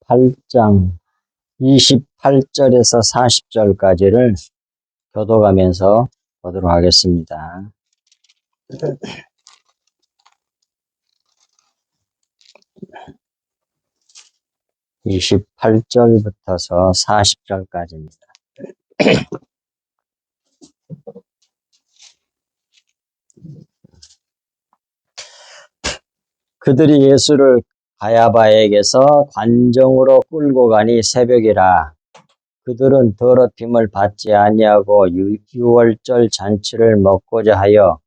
28장 28절에서 40절까지를 교독하면서 보도록 하겠습니다. 28절부터서 40절까지입니다. 그들이 예수를 가야바에게서 관정으로 끌고 가니 새벽이라. 그들은 더럽힘을 받지 아니하고 유월절 잔치를 먹고자 하여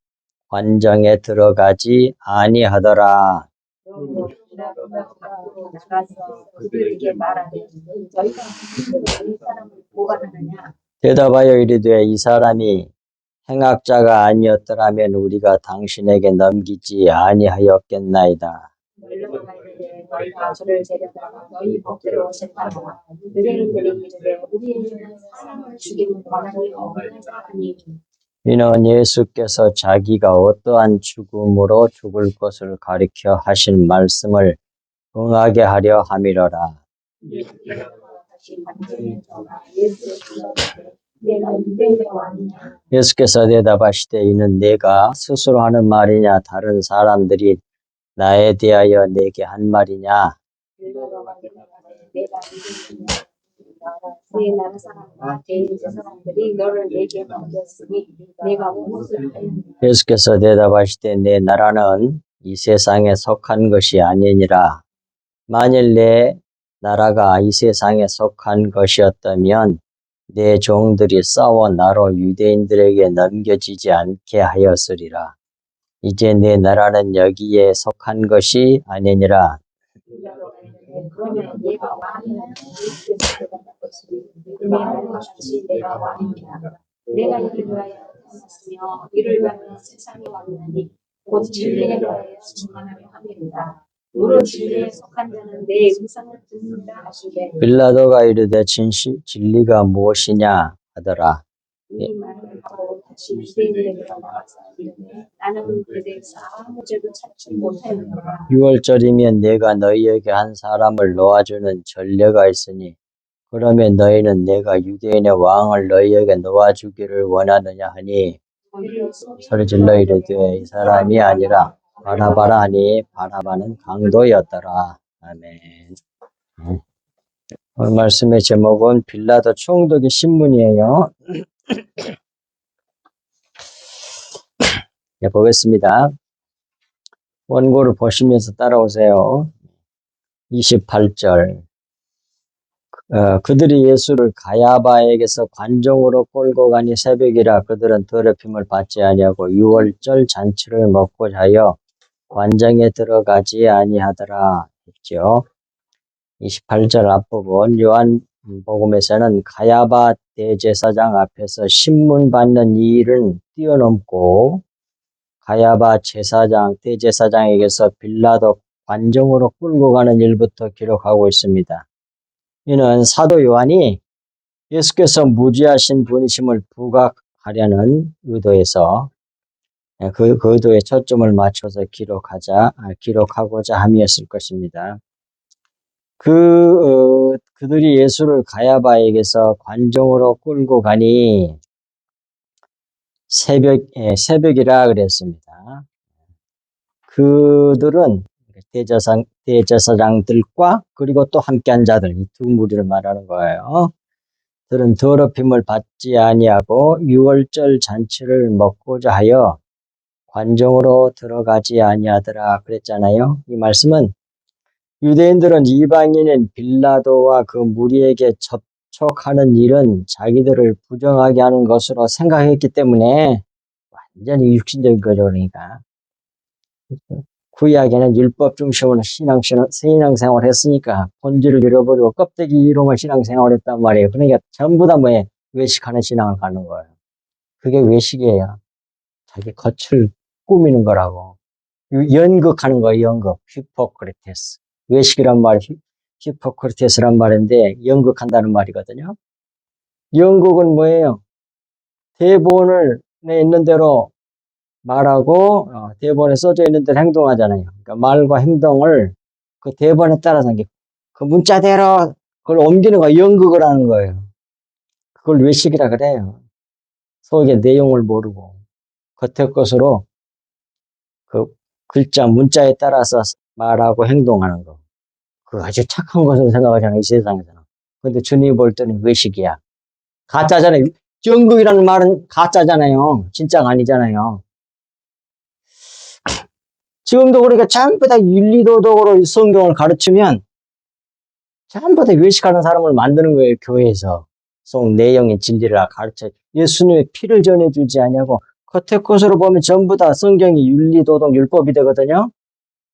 관정에 들어가지 아니하더라. 대답하여 이르되 이 사람이 행악자가 아니었더라면 우리가 당신에게 넘기지 아니하였겠나이다. 너희가 저를 데려다가 너희 법대로 재판하라. 유대인들이 이르되 우리에게는 사람을 죽이는 권한이 없는 자니. 이는 예수께서 자기가 어떠한 죽음으로 죽을 것을 가리켜 하신 말씀을 응하게 하려 함이로라. 예수께서 대답하시되 이는 내가 스스로 하는 말이냐 다른 사람들이 나에 대하여 내게 한 말이냐? 내 나라 사람과 대제사장들이 너를 내게 넘겼으니 내가 무엇을 하였느냐? 예수께서 대답하시되 내 나라는 이 세상에 속한 것이 아니니라. 만일 내 나라가 이 세상에 속한 것이었다면 내 종들이 싸워 나로 유대인들에게 넘겨지지 않게 하였으리라. 이제 내 나라는 여기에 속한 것이 아니니라. 그러면 내가 왕이냐? 예수께서 대답하시되 그러면 같이 내가 왕이냐? 내가 이를 위하여 태어났으며 이를 위하여 세상에 왔나니 곧 진리에 대하여 증언하려 함이로다. 무릇 진리에 속한 자는 내 음성을 듣는다 하시되 빌라도가 이르되 진리가 무엇이냐 하더라. 이 말을 하고 다시 유대인에게로 나가서 이르되 나는 그대에서 아무 죄도 찾지 못하였노라. 6월절이면 내가 너희에게 한 사람을 놓아주는 전례가 있으니 그러면 너희는 내가 유대인의 왕을 너희에게 놓아주기를 원하느냐 하니 소리질러 이르되 이 사람이 아니라 바라바라 하니 바라바는 강도였더라. 아멘. 오늘 말씀의 제목은 빌라도 총독의 신문이에요. 네, 보겠습니다. 원고를 보시면서 따라오세요. 28절. 그들이 예수를 가야바에게서 관정으로 끌고 가니 새벽이라. 그들은 더럽힘을 받지 아니하고 유월절 잔치를 먹고자 하여 관정에 들어가지 아니하더라 했죠. 28절 앞부분 요한복음에서는 가야바 대제사장 앞에서 신문 받는 이 일은 뛰어넘고 가야바 대제사장에게서 빌라도 관정으로 끌고 가는 일부터 기록하고 있습니다. 이는 사도 요한이 예수께서 무지하신 분이심을 부각하려는 의도에서 그 의도에 초점을 맞춰서 기록하고자 함이었을 것입니다. 그들이 예수를 가야바에게서 관정으로 끌고 가니 새벽이라 그랬습니다. 그들은 대제사장들과 그리고 또 함께한 자들, 이 두 무리를 말하는 거예요. 그들은 더럽힘을 받지 아니하고 유월절 잔치를 먹고자 하여 관정으로 들어가지 아니하더라 그랬잖아요. 이 말씀은 유대인들은 이방인인 빌라도와 그 무리에게 접촉하는 일은 자기들을 부정하게 하는 것으로 생각했기 때문에 완전히 육신적인 거죠. 그러니까 구약에는 율법 중심으로 신앙생활을 했으니까 본질을 잃어버리고 껍데기로만 신앙생활을 했단 말이에요. 그러니까 전부 다 외식하는 신앙을 가는 거예요. 그게 외식이에요. 자기 겉을 꾸미는 거라고. 연극하는 거예요. 연극. 히포크리테스. 외식이란 말이 히포크리테스란 말인데 연극한다는 말이거든요. 연극은 뭐예요? 대본에 있는 대로 말하고 대본에 써져 있는 대로 행동하잖아요. 그러니까 말과 행동을 그 대본에 따라서 그 문자대로 그걸 옮기는 거 연극을 하는 거예요. 그걸 외식이라 그래요. 속의 내용을 모르고 겉의 것으로 그 글자 문자에 따라서 말하고 행동하는 거. 그 아주 착한 것으로 생각하잖아요, 이 세상에서는. 근데 주님이 볼 때는 외식이야. 가짜잖아요. 연극이라는 말은 가짜잖아요. 진짜가 아니잖아요. 지금도 그러니까 전부 다 윤리도덕으로 성경을 가르치면 전부 다 외식하는 사람을 만드는 거예요, 교회에서. 속 내용의 진리를 가르쳐. 예수님의 피를 전해주지 않냐고. 겉의 것으로 보면 전부 다 성경이 윤리도덕 율법이 되거든요.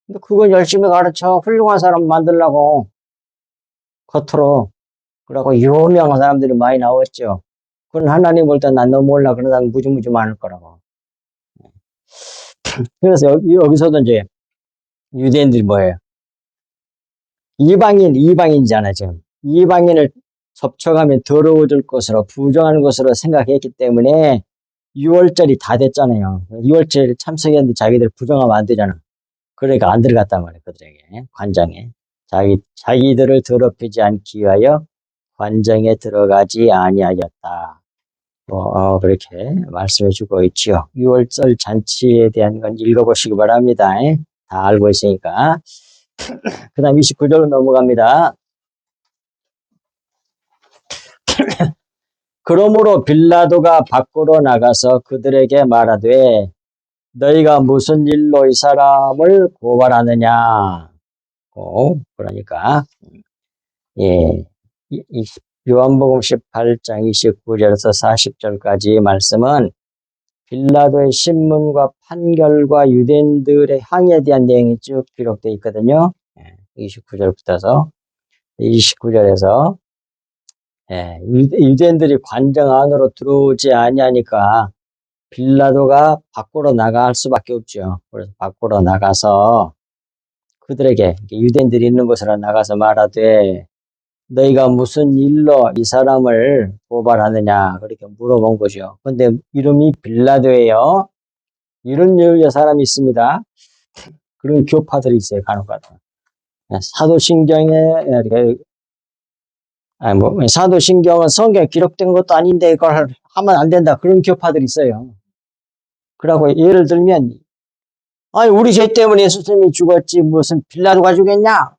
근데 그건 열심히 가르쳐. 훌륭한 사람 만들려고. 겉으로. 그러고 유명한 사람들이 많이 나왔죠. 그건 하나님 볼 때 난 너무 몰라. 그런 사람 무지무지 많을 거라고. 그래서 여기서도 이제 유대인들이 뭐예요? 이방인이잖아요, 지금. 이방인을 접촉하면 더러워질 것으로, 부정하는 것으로 생각했기 때문에 6월절이 다 됐잖아요. 6월절 참석했는데 자기들 부정하면 안 되잖아. 그러니까 안 들어갔단 말이에요, 그들에게. 관장에. 자기들을 더럽히지 않기 위하여 관정에 들어가지 아니하였다. 그렇게 말씀해 주고 있지요. 6월절 잔치에 대한 건 읽어보시기 바랍니다. 다 알고 있으니까. 그 다음 29절로 넘어갑니다. 그러므로 빌라도가 밖으로 나가서 그들에게 말하되 너희가 무슨 일로 이 사람을 고발하느냐. 그러니까 예, 요한복음 18장 29절에서 40절까지 말씀은 빌라도의 신문과 판결과 유대인들의 항의에 대한 내용이 쭉 기록되어 있거든요. 29절부터서 29절에서 유대인들이 관정 안으로 들어오지 아니하니까 빌라도가 밖으로 나갈 수밖에 없죠. 그래서 밖으로 나가서 그들에게 유대인들이 있는 곳으로 나가서 말하되 너희가 무슨 일로 이 사람을 고발하느냐 그렇게 물어본 거죠. 근데 이름이 빌라도예요. 이런 류의 사람이 있습니다. 그런 교파들이 있어요, 간혹가다. 사도신경에 사도신경은 성경에 기록된 것도 아닌데 이걸 하면 안 된다. 그런 교파들이 있어요. 그러고 예를 들면 아니 우리 죄 때문에 예수님이 죽었지 무슨 빌라도가 죽겠냐?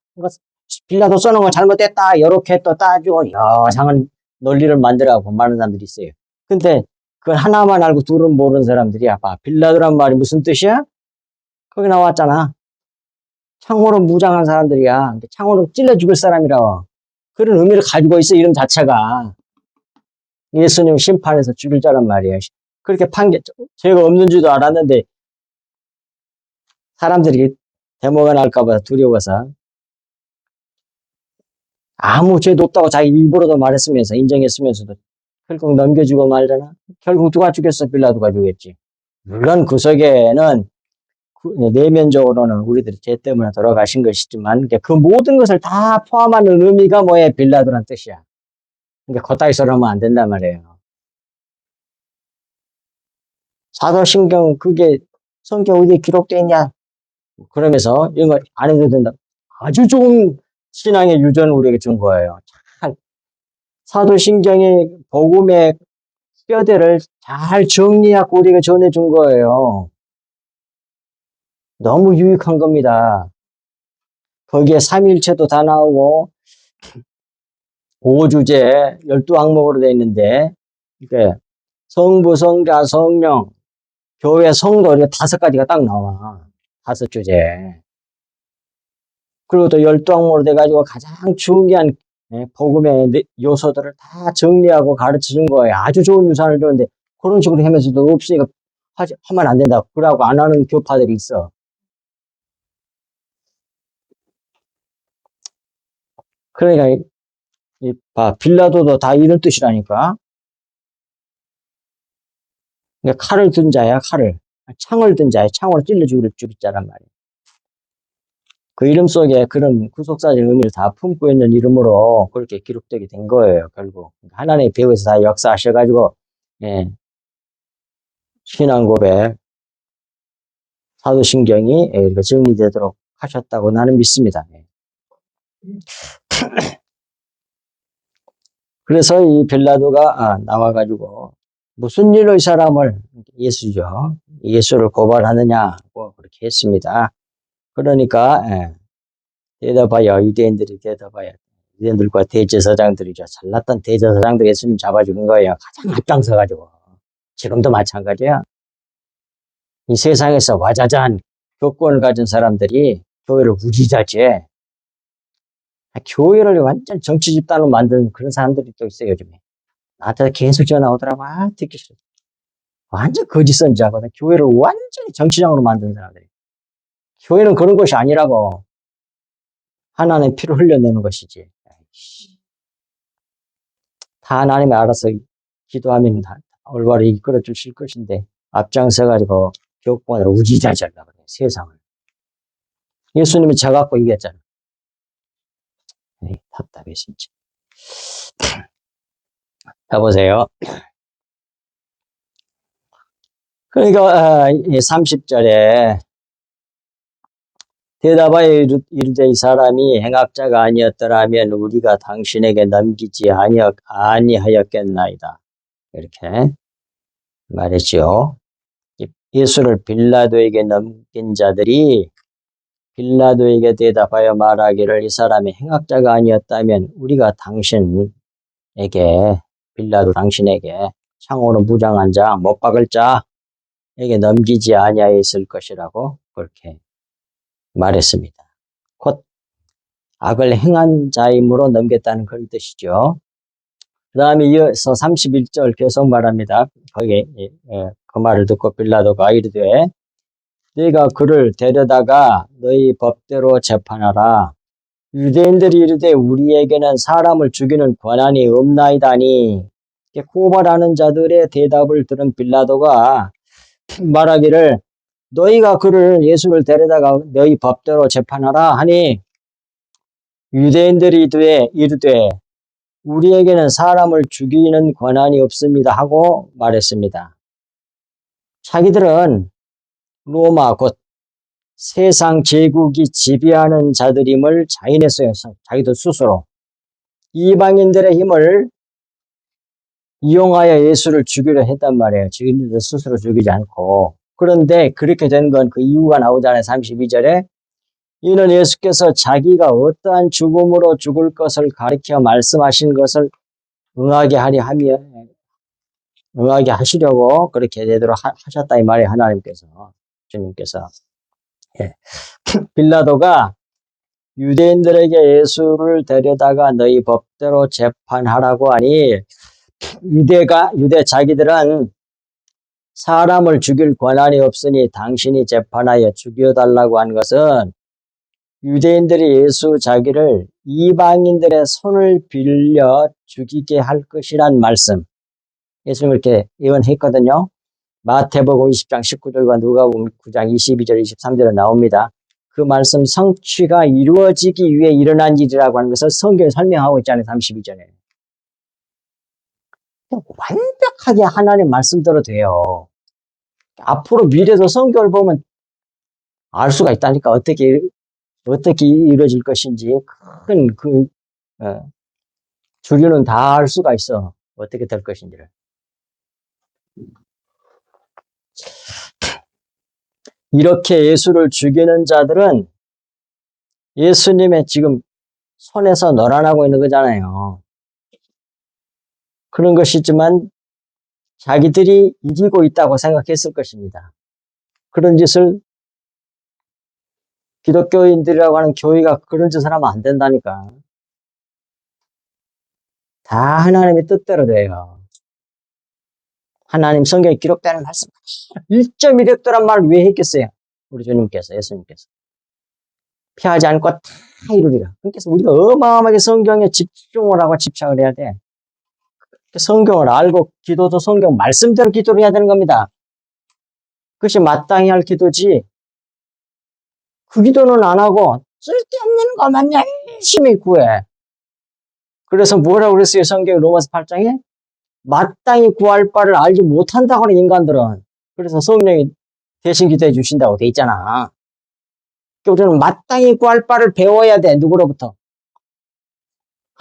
빌라도 써놓은 거 잘못됐다. 이렇게 또 따지고 여상한 논리를 만들어가고 많은 사람들이 있어요. 근데 그걸 하나만 알고 둘은 모르는 사람들이야. 봐. 빌라도란 말이 무슨 뜻이야? 거기 나왔잖아. 창으로 무장한 사람들이야. 창으로 찔러 죽을 사람이라고. 그런 의미를 가지고 있어, 이름 자체가. 예수님 심판에서 죽일 자란 말이에요. 그렇게 죄가 없는 줄도 알았는데, 사람들이 데모가 날까봐 두려워서, 아무 죄도 없다고 자기 입으로도 말했으면서, 인정했으면서도, 결국 넘겨주고 말잖아. 결국 누가 죽였어? 빌라도가 죽였지. 물론 그 속에는, 내면적으로는 우리들이 죄 때문에 돌아가신 것이지만, 그 모든 것을 다 포함하는 의미가 뭐예요? 빌라도란 뜻이야. 그러니까 겉다이서로 하면 안 된단 말이에요. 사도신경 그게 성경 어디에 기록되어 있냐? 그러면서 이런 거 안 해도 된다. 아주 좋은 신앙의 유전을 우리에게 준 거예요. 잘 사도신경의 복음의 뼈대를 잘 정리하고 우리에게 전해준 거예요. 너무 유익한 겁니다. 거기에 삼위일체도 다 나오고 오주제 12항목으로 되어 있는데 이게 성부, 성자, 성령, 교회, 성도 이렇게 5가지가 딱 나와. 5주제. 그리고 또 12항목으로 돼가지고 가장 중요한 복음의 요소들을 다 정리하고 가르쳐 준 거예요. 아주 좋은 유산을 줬는데 그런 식으로 하면서도 없으니까 하면 안 된다. 그러고 안 하는 교파들이 있어. 그러니까 빌라도도 다 이런 뜻이라니까. 그러니까 칼을 든 자야, 칼을. 창을 든 자야, 창으로 찔러 죽일 자란 말이야. 그 이름 속에 그런 구속사적 의미를 다 품고 있는 이름으로 그렇게 기록되게 된 거예요, 결국. 하나님의 배후에서 다 역사하셔가지고, 신앙 고백, 사도신경이 이렇게 정리되도록 하셨다고 나는 믿습니다. 그래서 이 빌라도가 나와가지고 무슨 일로 이 사람을, 예수죠, 예수를 고발하느냐고 그렇게 했습니다. 그러니까 대답하여, 유대인들이 대답하여, 유대인들과 대제사장들이죠, 잘났던 대제사장들 예수님 잡아 죽은 거예요. 가장 앞장서가지고. 지금도 마찬가지야. 이 세상에서 와자자한 교권을 가진 사람들이 교회를 우지자지해. 교회를 완전 정치 집단으로 만드는 그런 사람들이 또 있어요, 요즘에. 나한테 계속 전화 오더라고. 듣기 싫어. 완전 거짓 선지하거든. 교회를 완전히 정치장으로 만드는 사람들이. 교회는 그런 것이 아니라고. 하나님의 피를 흘려내는 것이지. 다 하나님이 알아서 기도하면 다 올바로 이끌어 주실 것인데, 앞장서가지고 교권을 우지자지하려고 그래, 세상을. 예수님이 저 갖고 이겼잖아. 답답해, 진짜. 자, 보세요. 그러니까 30절에 대답하여 이르되 이 사람이 행악자가 아니었더라면 우리가 당신에게 넘기지 아니하였겠나이다. 이렇게 말했죠. 예수를 빌라도에게 넘긴 자들이 빌라도에게 대답하여 말하기를 이 사람이 행악자가 아니었다면 우리가 당신에게, 빌라도 당신에게 창으로 무장한 자, 못 박을 자에게 넘기지 아니하였을 것이라고 그렇게 말했습니다. 곧 악을 행한 자임으로 넘겼다는 그런 뜻이죠. 그 다음에 이어서 31절 계속 말합니다. 거기에 그 말을 듣고 빌라도가 이르되 네가 그를 데려다가 너희 법대로 재판하라. 유대인들이 이르되 우리에게는 사람을 죽이는 권한이 없나이다니. 고발하는 자들의 대답을 들은 빌라도가 말하기를 너희가 그를, 예수를 데려다가 너희 법대로 재판하라 하니 유대인들이 이르되 우리에게는 사람을 죽이는 권한이 없습니다 하고 말했습니다. 자기들은 로마 곧 세상 제국이 지배하는 자들임을 자인했어요. 자기들 스스로. 이방인들의 힘을 이용하여 예수를 죽이려 했단 말이에요. 자기들 스스로 죽이지 않고. 그런데 그렇게 된 건 그 이유가 나오잖아요. 32절에 이는 예수께서 자기가 어떠한 죽음으로 죽을 것을 가리켜 말씀하신 것을 응하게 하시려고 그렇게 제대로 하셨다 이 말이에요. 하나님께서, 주님께서. 예. 빌라도가 유대인들에게 예수를 데려다가 너희 법대로 재판하라고 하니 유대 자기들은 사람을 죽일 권한이 없으니 당신이 재판하여 죽여달라고 한 것은 유대인들이 예수 자기를 이방인들의 손을 빌려 죽이게 할 것이란 말씀. 예수님 이렇게 예언했거든요. 마태복음 20장 19절과 누가복음 9장 22절 23절에 나옵니다. 그 말씀 성취가 이루어지기 위해 일어난 일이라고 하는 것을 성경에 설명하고 있잖아요. 32절에. 완벽하게 하나님 말씀대로 돼요. 앞으로 미래도 성경을 보면 알 수가 있다니까. 어떻게 이루어질 것인지 큰 주류는 다 알 수가 있어. 어떻게 될 것인지를. 이렇게 예수를 죽이는 자들은 예수님의 지금 손에서 놀아나고 있는 거잖아요. 그런 것이지만 자기들이 이기고 있다고 생각했을 것입니다. 그런 짓을 기독교인들이라고 하는 교회가 그런 짓을 하면 안 된다니까. 다 하나님의 뜻대로 돼요. 하나님 성경에 기록되는 말씀 1.1획도란 말을 왜 했겠어요? 우리 주님께서, 예수님께서. 피하지 않고 다 이루리라. 그래서 우리가 어마어마하게 성경에 집중을 하고 집착을 해야 돼. 성경을 알고 기도도 성경 말씀대로 기도를 해야 되는 겁니다. 그것이 마땅히 할 기도지. 그 기도는 안 하고 쓸데없는 것만 열심히 구해. 그래서 뭐라고 그랬어요? 성경 로마서 8장에? 마땅히 구할 바를 알지 못한다고 하는 인간들은. 그래서 성령이 대신 기도해 주신다고 돼 있잖아. 우리는 마땅히 구할 바를 배워야 돼. 누구로부터?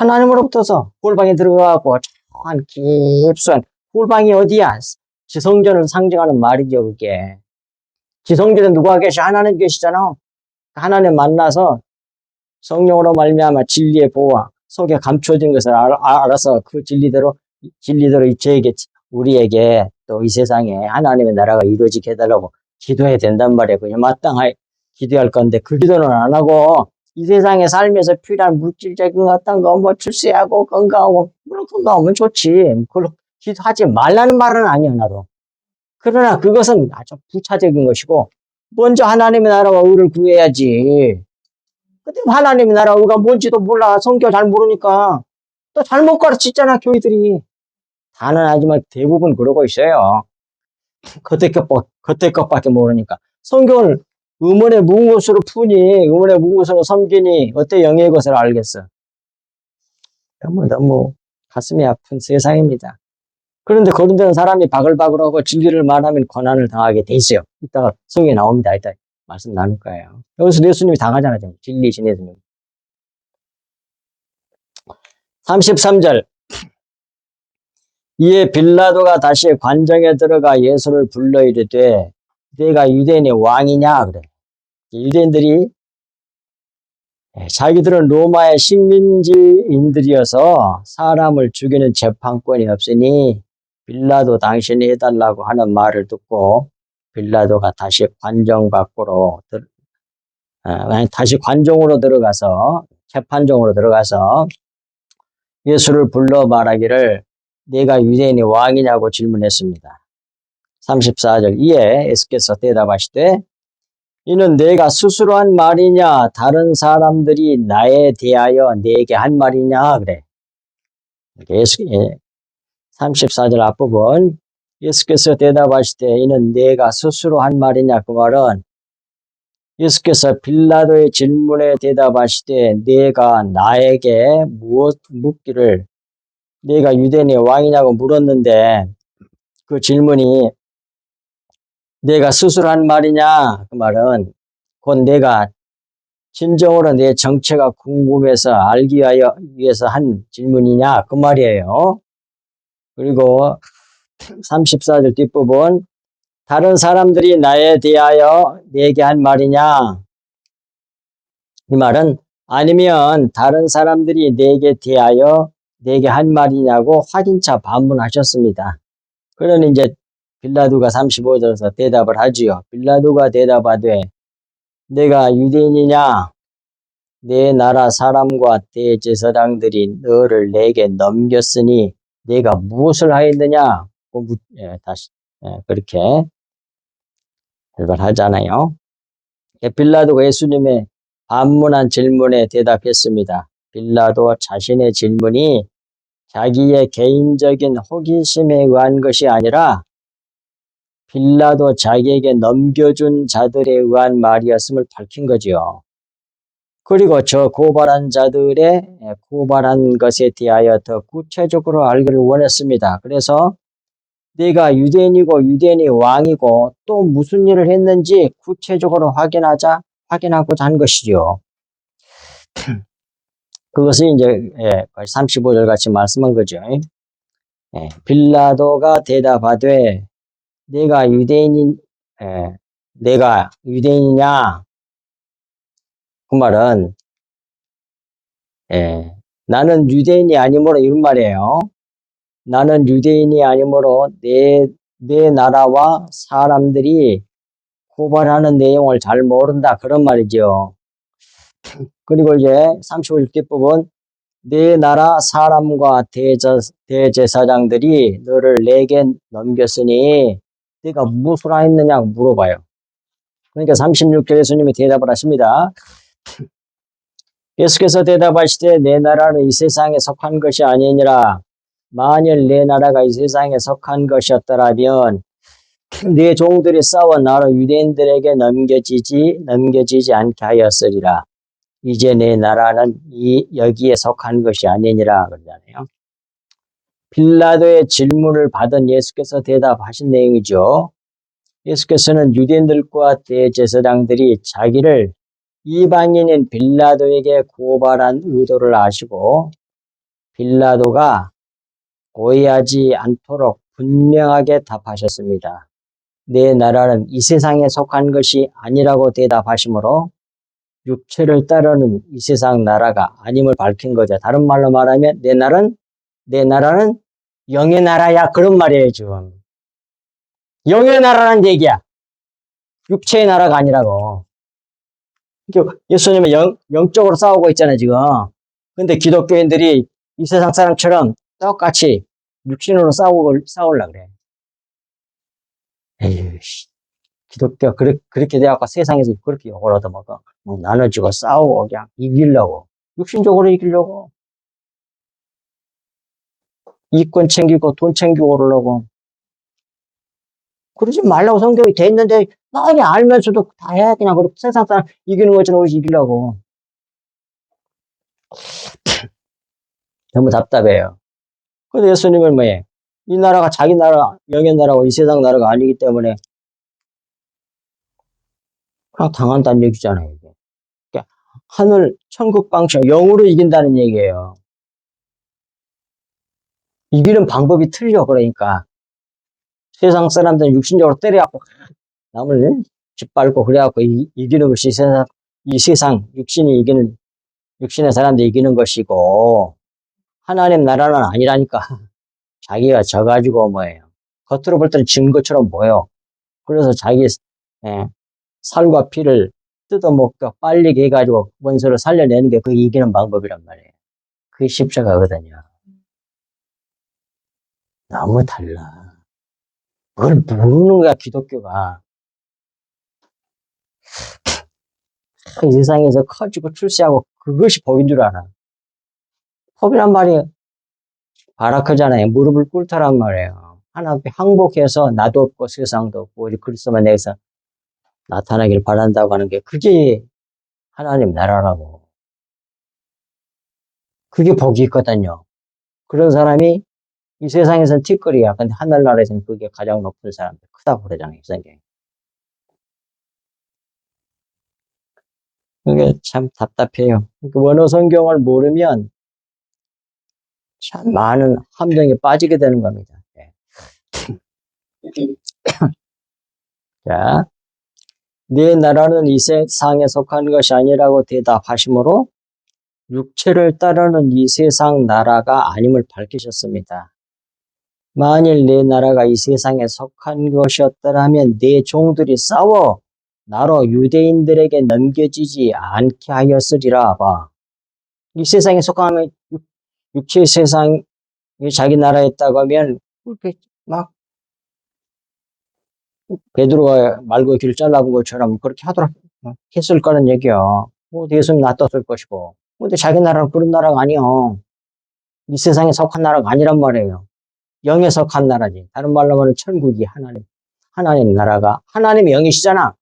하나님으로부터서 골방에 들어가고 한 깊숙한 골방이 어디야? 지성전을 상징하는 말이죠, 그게. 지성전에 누가 계셔? 하나님 계시잖아. 하나님 만나서 성령으로 말미암아 진리의 보화 속에 감춰진 것을 알아서 그 진리대로 저에게 우리에게 또 이 세상에 하나님의 나라가 이루어지게 해달라고 기도해야 된단 말이에요. 그냥 마땅하게 기도할 건데 그 기도는 안 하고 이 세상에 살면서 필요한 물질적인 어떤 거 뭐 출세하고 건강하고 물론 건강하면 좋지. 그걸 기도하지 말라는 말은 아니야 나도. 그러나 그것은 아주 부차적인 것이고 먼저 하나님의 나라와 의를 구해야지. 근데 하나님의 나라 의가 뭔지도 몰라. 성경 잘 모르니까. 또 잘못 가르치잖아, 교회들이. 다는 하지만 대부분 그러고 있어요. 겉에 것밖에 모르니까. 성경을 의문의 묵은 것으로 푸니, 의문의 묵은 것으로 섬기니, 어때 영의 것을 알겠어. 너무 가슴이 아픈 세상입니다. 그런데 그런 데는 사람이 바글바글하고 진리를 말하면 고난을 당하게 돼 있어요. 이따가 성경에 나옵니다. 이따 말씀 나눌 거예요. 여기서 예수님이 당하잖아요. 진리신 예수님. 33절. 이에 빌라도가 다시 관정에 들어가 예수를 불러 이르되 내가 유대인의 왕이냐 그래. 유대인들이 자기들은 로마의 식민지인들이어서 사람을 죽이는 재판권이 없으니 빌라도 당신이 해달라고 하는 말을 듣고 빌라도가 다시 관정 밖으로 다시 관정으로 들어가서 재판정으로 들어가서 예수를 불러 말하기를 내가 유대인의 왕이냐고 질문했습니다. 34절. 이에 예수께서 대답하시되 이는 내가 스스로 한 말이냐 다른 사람들이 나에 대하여 내게 한 말이냐 그래. 34절 앞부분 예수께서 대답하시되 이는 내가 스스로 한 말이냐 그 말은 예수께서 빌라도의 질문에 대답하시되 내가 나에게 무엇 묻기를 내가 유대인의 왕이냐고 물었는데 그 질문이 내가 스스로 한 말이냐 그 말은 곧 내가 진정으로 내 정체가 궁금해서 알기 위해서 한 질문이냐 그 말이에요. 그리고 34절 뒷부분 다른 사람들이 나에 대하여 내게 한 말이냐 이 말은 아니면 다른 사람들이 내게 대하여 내게 한 말이냐고 확인차 반문하셨습니다. 그러니 이제 빌라도가 35절에서 대답을 하지요. 빌라도가 대답하되 내가 유대인이냐 내 나라 사람과 대제사장들이 너를 내게 넘겼으니 내가 무엇을 하였느냐 다시 그렇게 대답하잖아요. 빌라도가 예수님의 반문한 질문에 대답했습니다. 빌라도 자신의 질문이 자기의 개인적인 호기심에 의한 것이 아니라 빌라도 자기에게 넘겨준 자들에 의한 말이었음을 밝힌 거지요. 그리고 저 고발한 자들의 고발한 것에 대하여 더 구체적으로 알기를 원했습니다. 그래서 내가 유대인이고 유대인이 왕이고 또 무슨 일을 했는지 구체적으로 확인하고자 한 것이죠. 그것이 이제 35절 같이 말씀한 거죠. 빌라도가 대답하되 내가 유대인이냐 그 말은 나는 유대인이 아니므로 이런 말이에요. 나는 유대인이 아니므로 내 나라와 사람들이 고발하는 내용을 잘 모른다 그런 말이죠. 그리고 이제 35절 뒷부분 내 나라 사람과 대제사장들이 너를 내게 넘겼으니 네가 무엇을 했느냐고 물어봐요. 그러니까 36절 예수님이 대답을 하십니다. 예수께서 대답하시되 내 나라는 이 세상에 속한 것이 아니니라. 만일 내 나라가 이 세상에 속한 것이었더라면 네 종들이 싸워 나로 유대인들에게 넘겨지지 않게 하였으리라. 이제 내 나라는 여기에 속한 것이 아니니라 그러잖아요. 빌라도의 질문을 받은 예수께서 대답하신 내용이죠. 예수께서는 유대인들과 대제사장들이 자기를 이방인인 빌라도에게 고발한 의도를 아시고 빌라도가 오해하지 않도록 분명하게 답하셨습니다. 내 나라는 이 세상에 속한 것이 아니라고 대답하시므로 육체를 따르는 이 세상 나라가 아님을 밝힌 거죠. 다른 말로 말하면 내 나라는 영의 나라야. 그런 말이에요, 지금. 영의 나라라는 얘기야. 육체의 나라가 아니라고. 예수님은 영적으로 싸우고 있잖아요, 지금. 근데 기독교인들이 이 세상 사람처럼 똑같이 육신으로 싸우려고 그래. 에휴, 기독교, 그렇게 돼갖고 세상에서 그렇게 욕을 얻어먹어. 뭐 나눠지고 싸우고 그냥 이기려고. 육신적으로 이기려고. 이권 챙기고 돈 챙기고 그러려고. 그러지 말라고 성경이 돼 있는데, 많이 알면서도 다 해. 그냥 그렇게 세상 사람 이기는 것처럼 이기려고. 너무 답답해요. 근데 예수님은 뭐예요? 이 나라가 자기 나라, 영의 나라고 이 세상 나라가 아니기 때문에 그냥 당한다는 얘기잖아요. 이게. 그러니까 하늘, 천국 방식, 영으로 이긴다는 얘기예요. 이기는 방법이 틀려, 그러니까. 세상 사람들은 육신적으로 때려갖고, 남을 짓밟고, 그래갖고, 이기는 것이 이 세상, 육신의 사람들이 이기는 것이고, 하나님 나라는 아니라니까. 자기가 져가지고 뭐예요. 겉으로 볼 때는 진 것처럼 보여. 그래서 자기, 예, 살과 피를 뜯어먹고 빨리 해가지고 원수를 살려내는 게 그게 이기는 방법이란 말이에요. 그게 십자가거든요. 너무 달라. 그걸 모르는 거야, 기독교가. 이 세상에서 커지고 출세하고 그것이 복인 줄 알아. 법이란 말이 바라크잖아요. 무릎을 꿇다란 말이에요. 하나 앞에 항복해서 나도 없고 세상도 없고 오직 그리스도만 내게서 나타나길 바란다고 하는 게 그게 하나님 나라라고. 그게 복이 있거든요. 그런 사람이 이 세상에서는 티끌이야. 근데 하늘나라에서는 그게 가장 높은 사람들. 크다고 그러잖아요, 성경에. 그게 참 답답해요. 원어 성경을 모르면 참 많은 함정에 빠지게 되는 겁니다. 네. 자, 내 나라는 이 세상에 속한 것이 아니라고 대답하시므로 육체를 따르는 이 세상 나라가 아님을 밝히셨습니다. 만일 내 나라가 이 세상에 속한 것이었더라면 내 종들이 싸워 나로 유대인들에게 넘겨지지 않게 하였으리라. 봐. 이 세상에 속하면 육체의 세상이 자기 나라에 있다고 하면 그렇게 막 베드로가 말고 길을 잘라본 것처럼 그렇게 하도록 했을 거는 얘기야. 뭐 예수님 놔뒀을 것이고. 근데 자기 나라는 그런 나라가 아니야. 이 세상에 속한 나라가 아니란 말이에요. 영에 속한 나라지. 다른 말로 하면 천국이 하나님 나라가 하나님의 영이시잖아.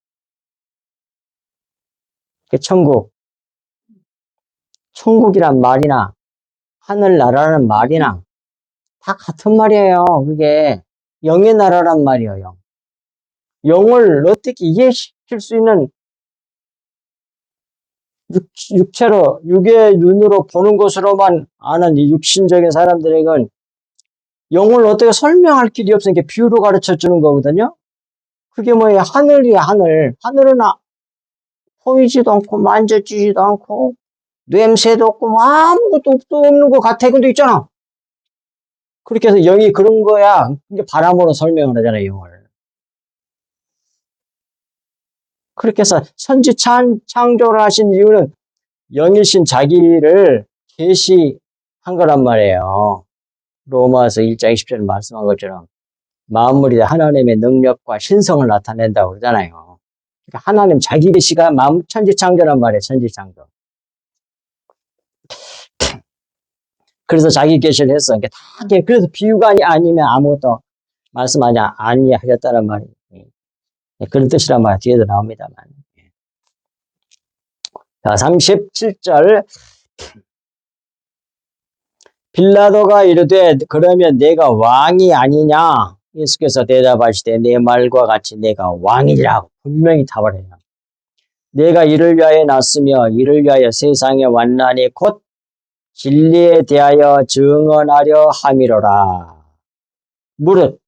그 천국이란 말이나 하늘나라라는 말이나 다 같은 말이에요. 그게 영의 나라란 말이에요. 영을 어떻게 이해시킬 수 있는 육체로 육의 눈으로 보는 것으로만 아는 이 육신적인 사람들에게는 영을 어떻게 설명할 길이 없으니까 비유로 가르쳐 주는 거거든요. 그게 뭐예요? 하늘이야, 하늘. 하늘은 보이지도 않고 만져지지도 않고 냄새도 없고 뭐 아무것도 없는 것 같아. 근데 있잖아. 그렇게 해서 영이 그런 거야. 이게 바람으로 설명을 하잖아요, 영을. 그렇게 해서 천지 창조를 하신 이유는 영이신 자기를 계시한 거란 말이에요. 로마서 1장 20절에 말씀한 것처럼 만물이 하나님의 능력과 신성을 나타낸다고 그러잖아요. 그러니까 하나님 자기 계시가 천지 창조란 말이에요. 천지 창조. 그래서 자기 계시를 했어. 그러니까 그래서 비유가 아니면 아무것도 말씀하지 아니하셨다는 말이 그런 뜻이란 말 뒤에도 나옵니다만. 자, 37절. 빌라도가 이르되 그러면 내가 왕이 아니냐? 예수께서 대답하시되 내 말과 같이 내가 왕이라고 분명히 답을 해요. 내가 이를 위하여 났으며 이를 위하여 세상에 왔나니 곧 진리에 대하여 증언하려 함이로라. 무릇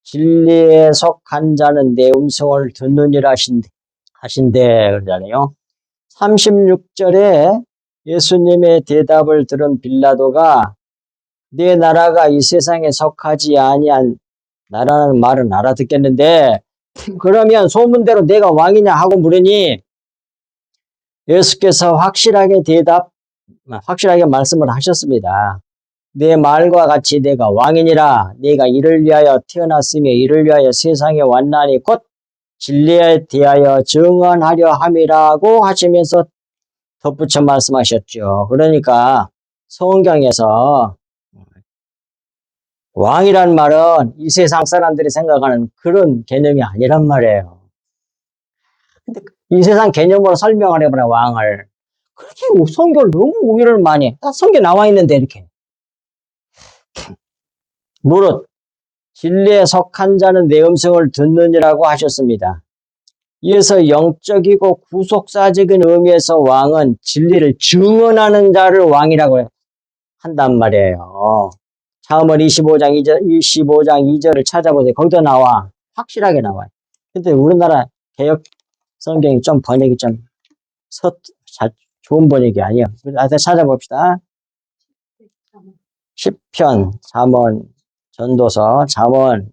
진리에 속한 자는 내 음성을 듣느니라 하신대 그러잖아요. 36절에 예수님의 대답을 들은 빌라도가 내 나라가 이 세상에 속하지 아니한 나라는 말은 알아듣겠는데 그러면 소문대로 내가 왕이냐 하고 물으니 예수께서 확실하게 말씀을 하셨습니다. 내 말과 같이 내가 왕이니라. 내가 이를 위하여 태어났으며 이를 위하여 세상에 왔나니 곧 진리에 대하여 증언하려 함이라고 하시면서 덧붙여 말씀하셨죠. 그러니까 성경에서 왕이란 말은 이 세상 사람들이 생각하는 그런 개념이 아니란 말이에요. 근데 이 세상 개념으로 설명을 해보라 왕을. 그렇게 성경을 너무 오해를 많이 해. 성경 나와 있는데 이렇게. 무릇 진리에 속한 자는 내 음성을 듣느니라고 하셨습니다. 이어서 영적이고 구속사적인 의미에서 왕은 진리를 증언하는 자를 왕이라고 한단 말이에요. 사무엘 25장 2절을 찾아보세요. 거기도 나와. 확실하게 나와요. 근데 우리나라 개역 성경이 좀 번역이 좀 좋은 번역이 아니에요. 하여튼 찾아봅시다. 시편, 잠언, 전도서, 잠언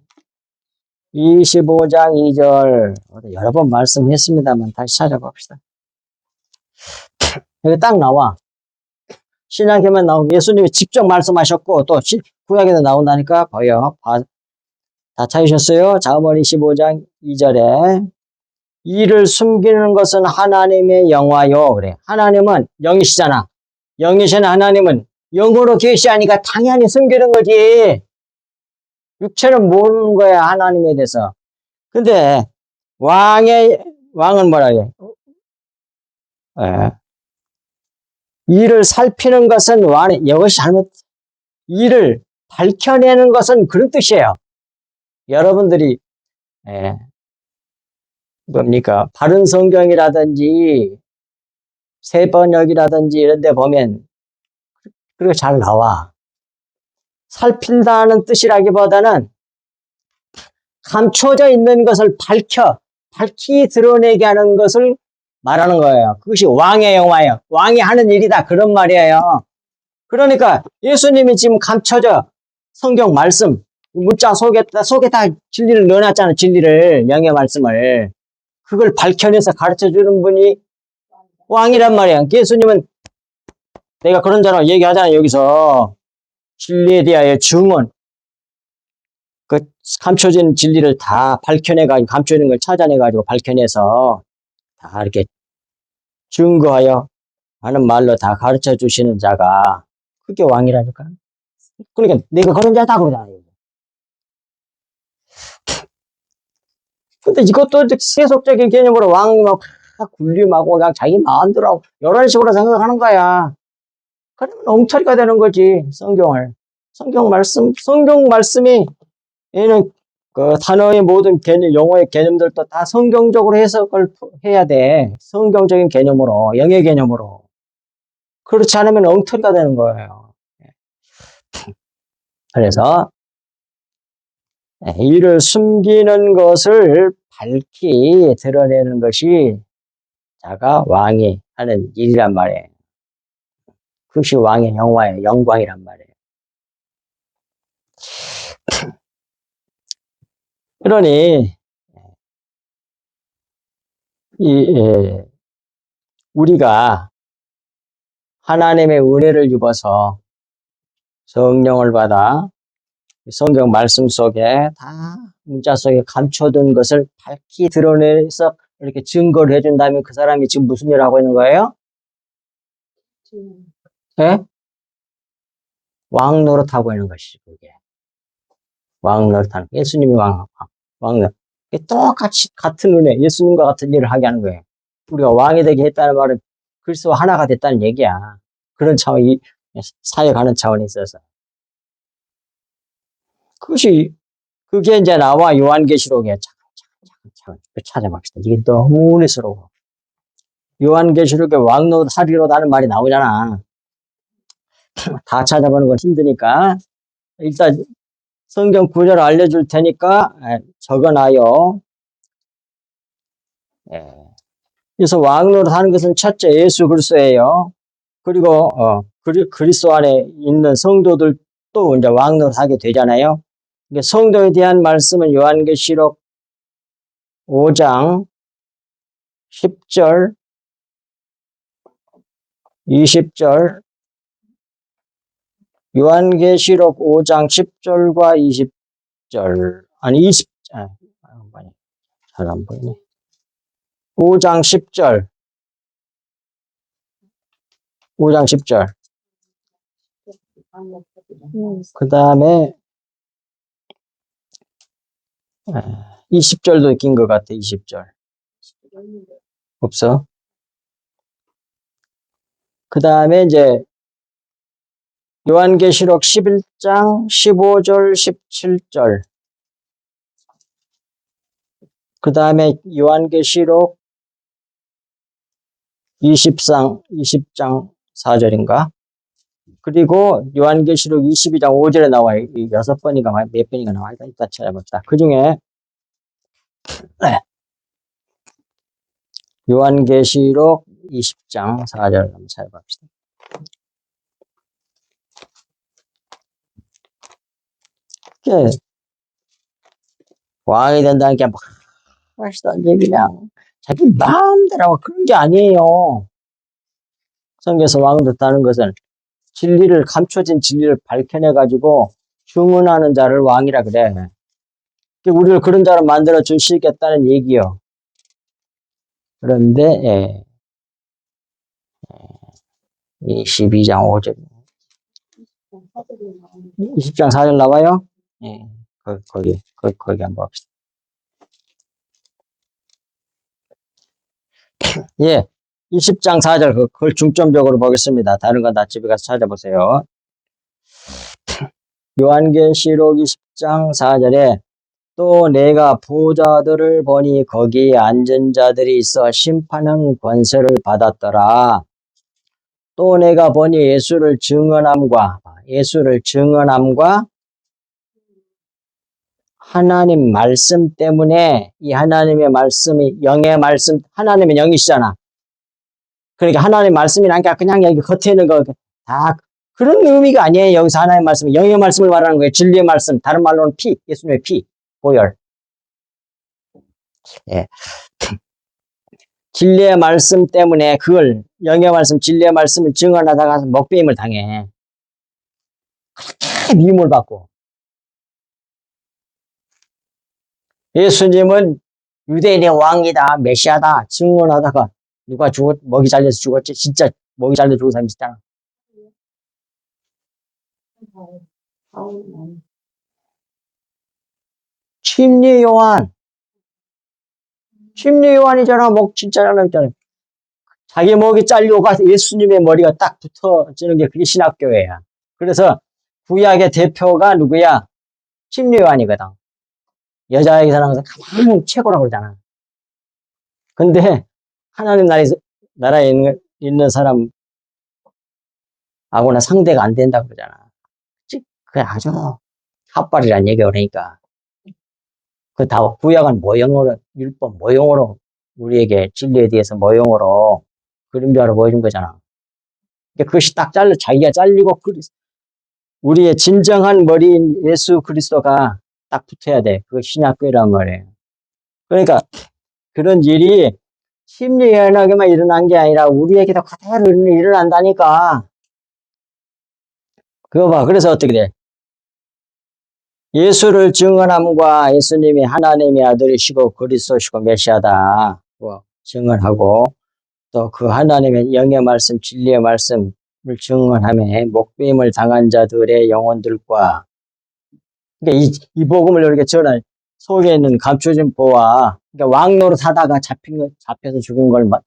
25장 2절 여러 번 말씀했습니다만 다시 찾아봅시다. 여기 딱 나와. 신약에만 나오고 예수님이 직접 말씀하셨고 또 구약에도 나온다니까 봐요. 다 찾으셨어요? 잠언 25장 2절에 이를 숨기는 것은 하나님의 영화요. 그래. 하나님은 영이시잖아. 영이신 하나님은 영으로 계시하니까 당연히 숨기는 거지. 육체는 모르는 거야, 하나님에 대해서. 근데 왕은 뭐라 해? 이를 살피는 것은 이것이 잘못, 이를 밝혀내는 것은 그런 뜻이에요. 여러분들이 뭡니까? 바른 성경이라든지 새번역이라든지 이런 데 보면 그렇게 잘 나와. 살핀다는 뜻이라기보다는 감춰져 있는 것을 밝히 드러내게 하는 것을 말하는 거예요. 그것이 왕의 영화예요. 왕이 하는 일이다. 그런 말이에요. 그러니까 예수님이 지금 감춰져 성경 말씀, 문자 속에 다 진리를 넣어놨잖아요. 진리를, 영의 말씀을. 그걸 밝혀내서 가르쳐 주는 분이 왕이란 말이에요. 예수님은 내가 그런 자로 얘기하잖아요. 여기서 진리에 대하여 증언, 그 감춰진 진리를 다 밝혀내가지고 감춰있는 걸 찾아내가지고 밝혀내서 다 이렇게 증거하여 하는 말로 다 가르쳐 주시는 자가 그게 왕이라니까. 그러니까 내가 그런 자다 그러잖아요. 근데 이것도 세속적인 개념으로 왕이 막 군림하고 그냥 자기 마음대로 하고 이런 식으로 생각하는 거야. 그러면 엉터리가 되는 거지. 성경 말씀이 얘는 그 단어의 모든 개념, 용어의 개념들도 다 성경적으로 해석을 해야 돼. 성경적인 개념으로, 영의 개념으로. 그렇지 않으면 엉터리가 되는 거예요. 그래서 이를 숨기는 것을 밝히 드러내는 것이 자가 왕이 하는 일이란 말이에요. 그것이 왕의 영화예요. 영광이란 말이에요. 그러니 우리가 하나님의 은혜를 입어서 성령을 받아 성경 말씀 속에 다 문자 속에 감춰둔 것을 밝히 드러내서 이렇게 증거를 해준다면 그 사람이 지금 무슨 일을 하고 있는 거예요? 네? 왕 노릇하고 있는 것이지, 그게. 왕 노릇하는, 예수님이 왕 노릇. 똑같이, 같은 은혜, 예수님과 같은 일을 하게 하는 거예요. 우리가 왕이 되게 했다는 말은 그리스도와 하나가 됐다는 얘기야. 그런 차원, 사역하는 차원에 있어서. 그게 이제 나와 요한계시록에 차근 찾아봅시다. 이게 너무 은혜스러워. 요한계시록에 왕노릇 하리로다는 말이 나오잖아. 다 찾아보는 건 힘드니까 일단 성경 구절을 알려줄 테니까 적어놔요. 예. 그래서 왕노릇 하는 것은 첫째 예수 그리스도예요. 그리고 그리스도 안에 있는 성도들도 이제 왕노릇 하게 되잖아요. 성도에 대한 말씀은 요한계시록 5장 10절, 20절, 요한계시록 5장 10절과 20절, 아니 20, 잘 안 보이네. 5장 10절, 5장 10절. 그 다음에 20절도 긴 것 같아, 20절. 없어? 그 다음에 이제 요한계시록 11장 15절, 17절. 그 다음에 요한계시록 20장 4절인가? 그리고 요한계시록 22장 5절에 나와요. 6번인가 몇 번인가 나와요. 이따 찾아봅시다. 그 중에 요한계시록 20장 4절 한번 찾아봅시다. 왕이 된다는 게 멋있던지 그냥 자기 마음대로 하고 그런 게 아니에요. 성경에서 왕 됐다는 것은 진리를, 감춰진 진리를 밝혀내가지고 증언하는 자를 왕이라 그래. 우리를 그런 자로 만들어 주시겠다는 얘기요. 그런데 22장 5절 20장 4절 나와요? 예, 거기 한번 봅시다. 예, 20장 4절 그걸 중점적으로 보겠습니다. 다른 건 다 집에 가서 찾아보세요. 요한계시록 20장 4절에 또 내가 보좌들을 보니 거기에 앉은 자들이 있어 심판하는 권세를 받았더라. 또 내가 보니 예수를 증언함과 하나님 말씀 때문에 이 하나님의 말씀이 영의 말씀, 하나님의 영이시잖아. 그러니까 하나님의 말씀이라니까 그냥 여기 겉에 있는 거 다 그런 의미가 아니에요. 여기서 하나님의 말씀, 영의 말씀을 말하는 거예요. 진리의 말씀, 다른 말로는 피, 예수님의 피, 보혈. 예. 진리의 말씀 때문에 그걸 영의 말씀, 진리의 말씀을 증언하다가 먹배임을 당해. 그렇게 미움을 받고. 예수님은 유대인의 왕이다, 메시아다 증언하다가 누가 먹이 잘려서 죽었지? 진짜 먹이 잘려 죽은 사람이 있잖아. 침례 요한이잖아. 목 진짜 잘라있잖아. 자기 목이 잘리고 가서 예수님의 머리가 딱 붙어지는 게 그게 신학교회야. 그래서 구약의 대표가 누구야? 침례 요한이거든. 여자에게 살아가서 가장 최고라고 그러잖아. 근데 하나님 나라에 있는 사람하고는 상대가 안 된다고 그러잖아. 그게 아주 핫발이란 얘기야. 그러니까 그 다 구약은 모형으로, 율법 모형으로 우리에게 진리에 대해서 모형으로 그림자로 보여준 거잖아. 그것이 딱 자기가 잘리고 우리의 진정한 머리인 예수 그리스도가 딱 붙어야 돼. 그거 신약교회란 말이에요. 그러니까 그런 일이 심리연하게만 일어난 게 아니라 우리에게도 그대로 일어난다니까. 그거 봐. 그래서 어떻게 돼? 예수를 증언함과 예수님이 하나님의 아들이시고 그리스도시고 메시아다 증언하고 또 그 하나님의 영의 말씀, 진리의 말씀을 증언하며 목배임을 당한 자들의 영혼들과 그러니까 이 복음을 이렇게 전한 속에 있는 감춰진 보화, 그러니까 왕노릇 하다가 잡혀서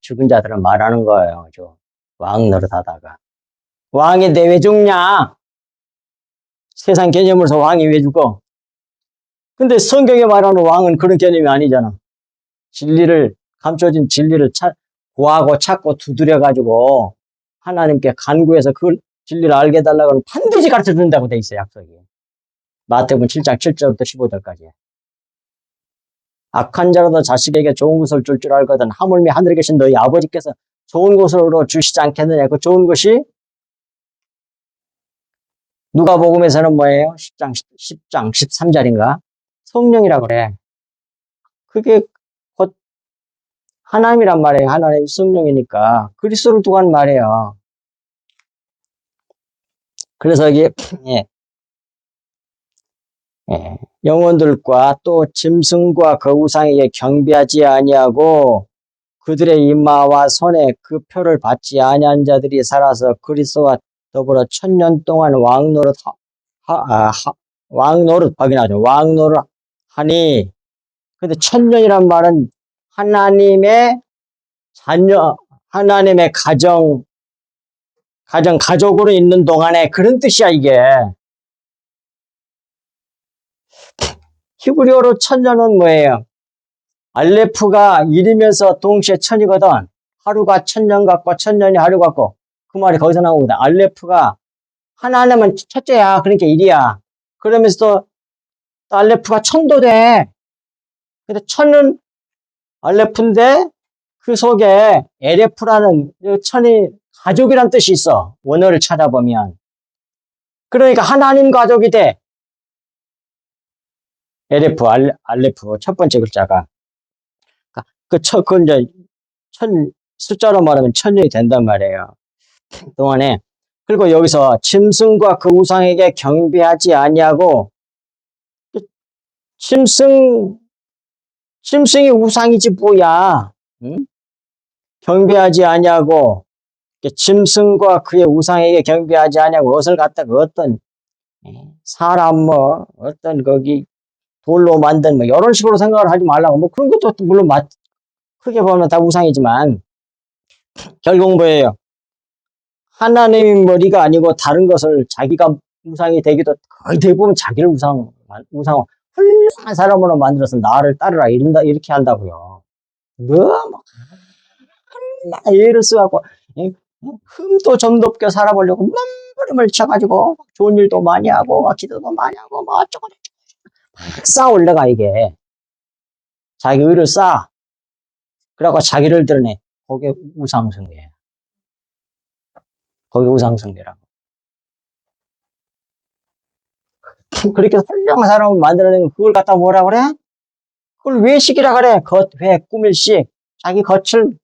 죽은 자들을 말하는 거예요. 왕노릇 하다가. 왕인데 왜 죽냐? 세상 개념으로서 왕이 왜 죽어? 근데 성경에 말하는 왕은 그런 개념이 아니잖아. 감춰진 진리를 구하고 찾고 두드려가지고 하나님께 간구해서 그걸 진리를 알게 해달라고 하면 반드시 가르쳐 준다고 돼 있어요, 약속이. 마태복음 7장 7절부터 15절까지. 악한 자라도 자식에게 좋은 것을 줄 알거든 하물며 하늘에 계신 너희 아버지께서 좋은 것으로 주시지 않겠느냐. 그 좋은 것이 누가복음에서는 뭐예요? 10장 13절인가? 성령이라고 그래. 그게 곧 하나님이란 말이에요. 하나님 성령이니까 그리스도를 두고 한 말이에요. 그래서 이게 예, 영혼들과 또 짐승과 그 우상에게 경배하지 아니하고 그들의 이마와 손에 그 표를 받지 아니한 자들이 살아서 그리스도와 더불어 1000년 동안 왕노릇 확인하죠. 왕노릇 하니. 근데 1000년이란 말은 하나님의 자녀, 하나님의 가족으로 있는 동안에 그런 뜻이야, 이게. 히브리어로 1000년은 뭐예요? 알레프가 1이면서 동시에 1000이거든. 하루가 1000년 같고 1000년이 하루 같고. 그 말이 거기서 나온 거다. 알레프가 하나님은 첫째야. 그러니까 1이야. 그러면서 또 알레프가 1000도 돼. 근데 1000은 알레프인데 그 속에 에레프라는 1000이 가족이란 뜻이 있어. 원어를 찾아보면. 그러니까 하나님 가족이 돼. 에레프, 알레프 첫 번째 글자가. 그 이제 숫자로 말하면 1000년이 된단 말이에요. 동안에. 그리고 여기서 짐승과 그 우상에게 경배하지 아니하고 짐승이 우상이지 뭐야. 응? 경배하지 아니하고 짐승과 그의 우상에게 경배하지 아니하고 것을 갖다가 어떤 사람 뭐 어떤 거기 돌로 만든 뭐 이런 식으로 생각을 하지 말라고. 뭐 그런 것도 물론 크게 보면 다 우상이지만 결국 뭐예요? 하나님의 머리가 아니고 다른 것을 자기가 우상이 되기도 거의 대부분 자기를 훌륭한 사람으로 만들어서 나를 따르라 이렇게 한다고요. 너무 예를 써갖고 흠도 점도 없게 살아보려고 몸부림을 쳐가지고 좋은 일도 많이 하고 기도도 많이 하고 뭐 어쩌고 막 쌓아 올라가 이게. 자기 의를 쌓아. 그래갖고 자기를 드러내. 거기에 우상숭배. 거기 우상숭배라고. 그렇게 훌륭한 사람을 만들어내는 그걸 갖다 뭐라 그래? 그걸 외식이라 그래. 회, 꾸밀식. 자기 겉을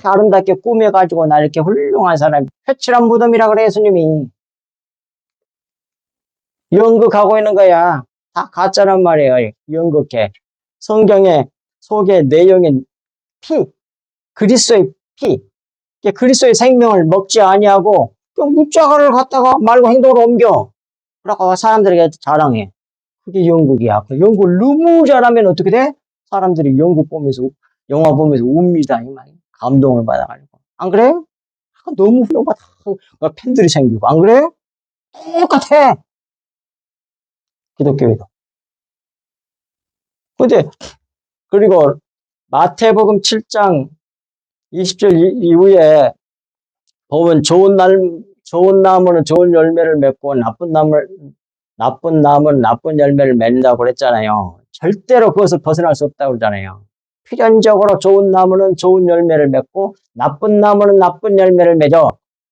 아름답게 꾸며가지고 나 이렇게 훌륭한 사람. 회칠한 무덤이라 그래, 예수님이. 연극하고 있는 거야. 다 가짜란 말이에요. 연극해. 성경의 속의 내용인 피. 그리스도의 피. 그리스도의 생명을 먹지 아니하고 묻자가를 갖다가 말고 행동으로 옮겨. 그러고 사람들에게 자랑해. 그게 영국이야. 그 영국을 너무 잘하면 어떻게 돼? 사람들이 영국 보면서, 영화 보면서 웁니다. 감동을 받아가지고. 안 그래? 너무 훌륭하다. 팬들이 생기고. 안 그래? 똑같아. 기독교에도. 근데, 그리고 마태복음 7장 20절 이후에 보면 좋은 나무는 좋은 열매를 맺고 나쁜 나무는 나쁜 열매를 맺는다고 그랬잖아요. 절대로 그것을 벗어날 수 없다고 그러잖아요. 필연적으로 좋은 나무는 좋은 열매를 맺고 나쁜 나무는 나쁜 열매를 맺어.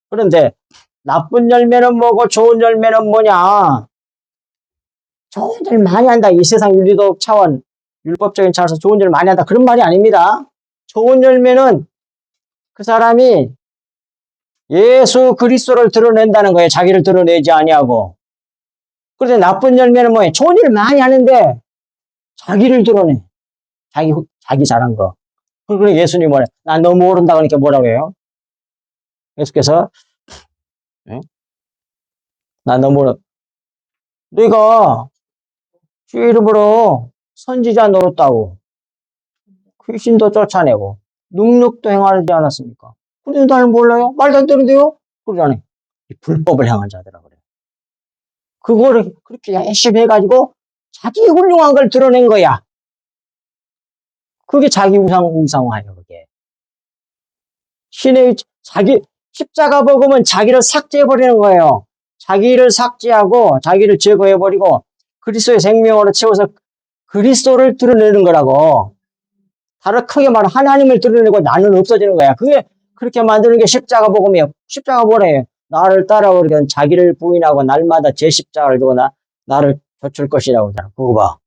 그런데 나쁜 열매는 뭐고 좋은 열매는 뭐냐? 좋은 일 많이 한다. 이 세상 윤리도덕 차원, 율법적인 차원에서 좋은 일을 많이 한다. 그런 말이 아닙니다. 좋은 열매는 그 사람이 예수 그리스도를 드러낸다는 거예요. 자기를 드러내지 아니하고. 그런데 나쁜 열매는 뭐예요? 좋은 일을 많이 하는데 자기를 드러내. 자기 잘한 거. 그러니까 예수님이 뭐래? 난 너무 모른다 그러니까 뭐라고 해요? 예수께서 난 너무 모른다. 네가 주 이름으로 선지자 노릇다고 귀신도 쫓아내고 능력도 행하지 않았습니까? 근데 나를 몰라요? 말도 안 되는데요? 그러잖아요. 불법을 행한 자들이라고 그래요. 그거를 그렇게 열심히 해가지고 자기 훌륭한 걸 드러낸 거야. 그게 자기 우상화예요, 그게. 십자가 복음은 자기를 삭제해버리는 거예요. 자기를 삭제하고 자기를 제거해버리고 그리스도의 생명으로 채워서 그리스도를 드러내는 거라고. 다른 크게 말하면 하나님을 드러내고 나는 없어지는 거야. 그게 그렇게 만드는 게 십자가 복음이에요. 십자가 뭐래요? 나를 따라오려면 자기를 부인하고 날마다 제 십자가를 두고 나를 좇을 것이라고 그러잖아. 그거 봐.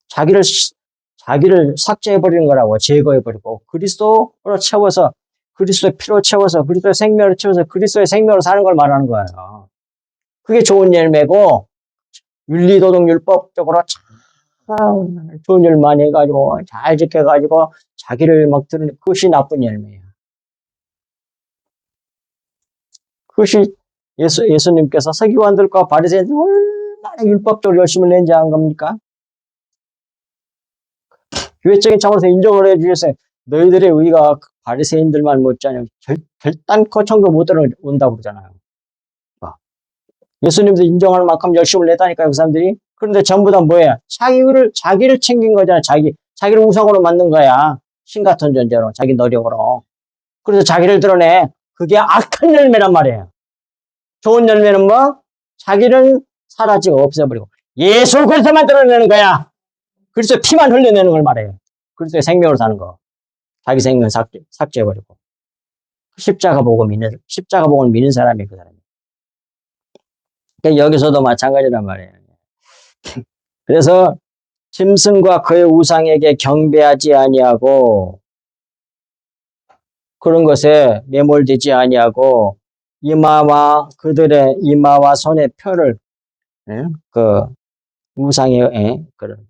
자기를 삭제해버리는 거라고. 제거해버리고 그리스도로 채워서 그리스도의 피로 채워서 그리스도의 생명으로 채워서 그리스도의 생명으로 사는 걸 말하는 거예요. 그게 좋은 열매고 윤리도덕율법적으로 좋은 일 많이 해가지고 잘 지켜가지고 자기를 막 드러내 그것이 나쁜 열매야. 그것이 예수님께서 서기관들과 바리새인들 얼마나 율법적으로 열심히 낸지 안 겁니까? 교회적인 차원에서 인정을 해주셨어요. 너희들의 의가 바리새인들만 못지않아 결단코 천국 못 들어온다고 그러잖아요. 예수님도 인정할 만큼 열심을 냈다니까요, 그 사람들이. 그런데 전부 다 뭐예요? 자기를 챙긴 거잖아. 자기를 우상으로 만든 거야. 신 같은 존재로, 자기 노력으로. 그래서 자기를 드러내. 그게 악한 열매란 말이에요. 좋은 열매는 뭐? 자기를 사라지고 없애버리고. 예수 그리스도만 드러내는 거야. 그래서 피만 흘려내는 걸 말해요. 그리스도의 생명으로 사는 거. 자기 생명 삭제해버리고. 십자가 복음을 믿는 사람이 그 사람이에요. 그러니까 여기서도 마찬가지란 말이에요. 그래서 짐승과 그의 우상에게 경배하지 아니하고 그런 것에 매몰되지 아니하고 그들의 이마와 손의 표를 그 우상의 그런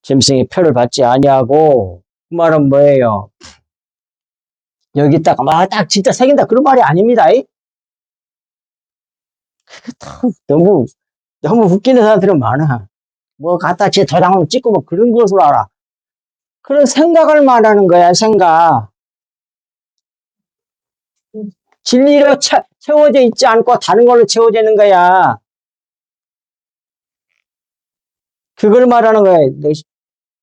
짐승의 표를 받지 아니하고 그 말은 뭐예요? 여기다가 막 딱 진짜 새긴다 그런 말이 아닙니다. 너무 웃기는 사람들은 많아. 뭐 갖다 제 도장을 찍고 뭐 그런 것으로 알아. 그런 생각을 말하는 거야. 생각. 진리로 채워져 있지 않고 다른 걸로 채워져 있는 거야. 그걸 말하는 거야.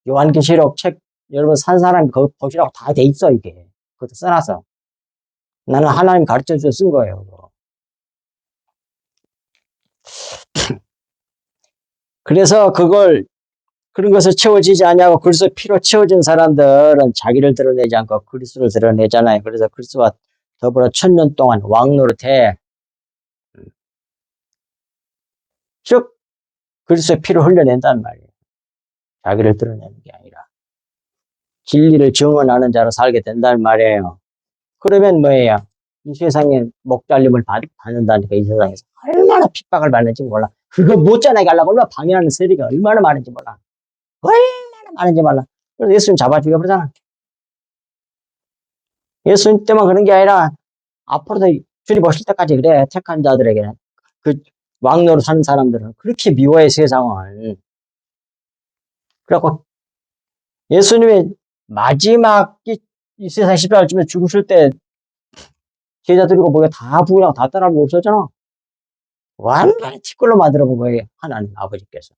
요한계시록 책 여러분 산 사람이 그거 보시라고 다 돼 있어 이게. 그것도 써놔서. 나는 하나님 가르쳐줘서 쓴 거예요. 그래서 그런 것을 채워지지 않냐고 그리스도 피로 채워진 사람들은 자기를 드러내지 않고 그리스도를 드러내잖아요. 그래서 그리스도와 더불어 1000년 동안 왕노릇해 쭉 그리스도의 피를 흘려낸단 말이에요. 자기를 드러내는 게 아니라 진리를 증언하는 자로 살게 된단 말이에요. 그러면 뭐예요? 이 세상에 목잘림을 받는다니까 이 세상에서 얼마나 핍박을 받는지 몰라. 그거 못 전하게 하려고 얼마나 방해하는 세력이 얼마나 많은지 몰라. 얼마나 많은지 몰라. 그래서 예수님 잡아 죽여버리잖아. 예수님 때만 그런 게 아니라 앞으로도 주님 오실 때까지 그래. 택한 자들에게는 그 왕노로 사는 사람들은 그렇게 미워해 세상을. 그래갖고 예수님의 마지막 이 세상 십자가를 지면서 죽으실 때 제자들이고 뭐가 다 부인하고 다 따라하고 없었잖아. 완전히 티끌로 만들어본 거예요. 하나님 아버지께서.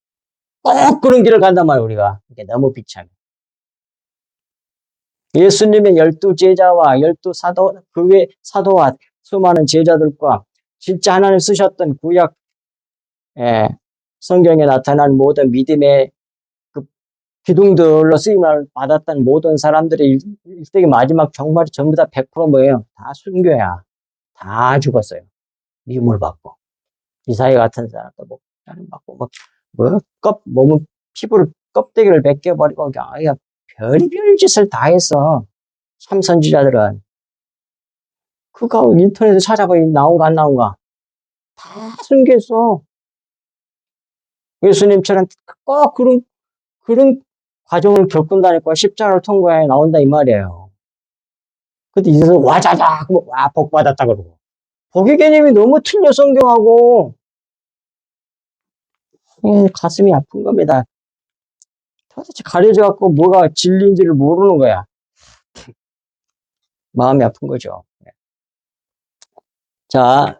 꼭 그런 길을 간단 말이에요. 우리가. 이게 너무 비참해. 예수님의 12제자와 12사도 그 외 사도와 수많은 제자들과 진짜 하나님 쓰셨던 구약 성경에 나타난 모든 믿음의 그 기둥들로 쓰임을 받았던 모든 사람들이 일대기 마지막 종말이 전부 다 100% 뭐예요? 다 순교야. 다 죽었어요. 미움을 받고. 이사야 같은 사람도 뭐, 받고, 몸은 피부를, 껍데기를 벗겨버리고, 그냥, 별의별 짓을 다 했어. 참 선지자들은. 그거 인터넷에 찾아보니 나온가 안 나온가? 다 순교했어. 예수님처럼 꼭 그런 과정을 겪는다니까 십자가를 통과해 나온다 이 말이에요. 근데 이제서 와자작 와 복 받았다 그러고 복의 개념이 너무 틀려 성경하고 가슴이 아픈 겁니다. 도대체 가려져 갖고 뭐가 진리인지를 모르는 거야. 마음이 아픈 거죠. 자,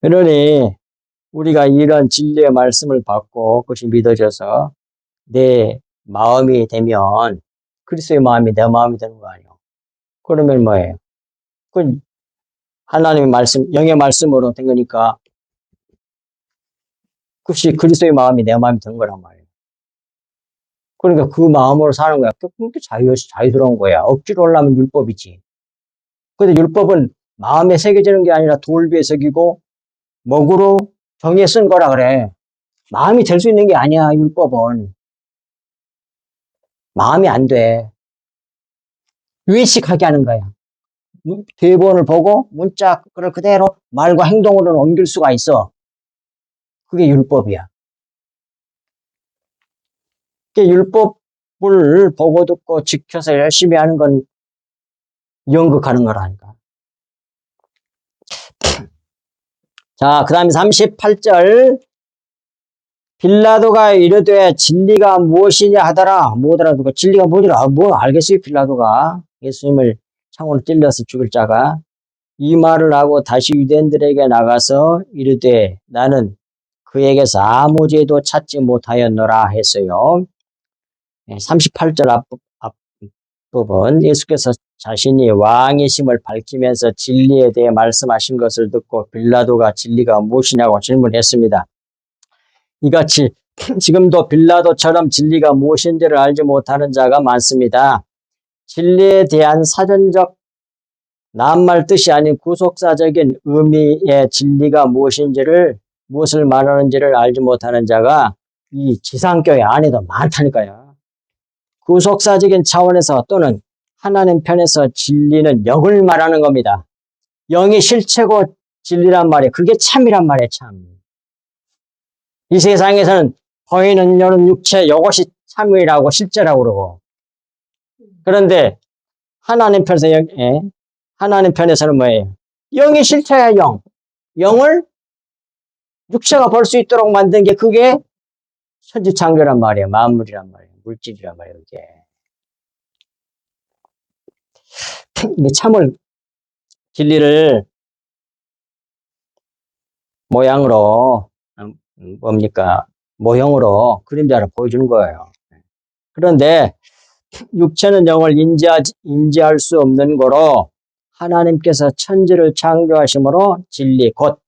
그러니 우리가 이런 진리의 말씀을 받고 그것이 믿어져서 내 마음이 되면 그리스도의 마음이 내 마음이 되는 거 아니에요. 그러면 뭐예요? 그 하나님의 말씀, 영의 말씀으로 된 거니까 그것이 그리스도의 마음이 내 마음이 된 거란 말이에요. 그러니까 그 마음으로 사는 거야. 그게 자유스러운 거야. 억지로 하려면 율법이지. 근데 율법은 마음에 새겨지는 게 아니라 돌 위에 새기고 먹으로 정에 쓴 거라 그래. 마음이 될 수 있는 게 아니야, 율법은. 마음이 안 돼. 의식하게 하는 거야. 대본을 보고 문자를 그대로 말과 행동으로는 옮길 수가 있어. 그게 율법이야. 그게 율법을 보고 듣고 지켜서 열심히 하는 건 연극하는 거라니까. 자, 그 다음에 38절. 빌라도가 이르되 진리가 무엇이냐 하더라. 뭐더라. 누가 진리가 뭐더라. 뭐 알겠어요, 빌라도가. 예수님을 창으로 찔려서 죽을 자가. 이 말을 하고 다시 유대인들에게 나가서 이르되 나는 그에게서 아무 죄도 찾지 못하였노라 했어요. 38절 앞부분 예수께서 자신이 왕이심을 밝히면서 진리에 대해 말씀하신 것을 듣고 빌라도가 진리가 무엇이냐고 질문했습니다. 이같이 지금도 빌라도처럼 진리가 무엇인지를 알지 못하는 자가 많습니다. 진리에 대한 사전적 낱말 뜻이 아닌 구속사적인 의미의 진리가 무엇을 말하는지를 알지 못하는 자가 이 지상교회 안에도 많다니까요. 구속사적인 차원에서 또는 하나님 편에서 진리는 영을 말하는 겁니다. 영이 실체고 진리란 말이에요. 그게 참이란 말이에요, 참. 이 세상에서는 보이는 여는 육체, 이것이 참이라고 실제라고 그러고. 그런데 하나님 편에서는 뭐예요? 영이 실체야, 영. 영을 육체가 볼 수 있도록 만든 게 그게 천지창조란 말이에요. 만물이란 말이에요. 물질이란 말이에요, 이게. 참을, 진리를 모양으로, 모형으로, 그림자로 보여주는 거예요. 그런데 육체는 영을 인지할 수 없는 거로 하나님께서 천지를 창조하심으로 진리, 곧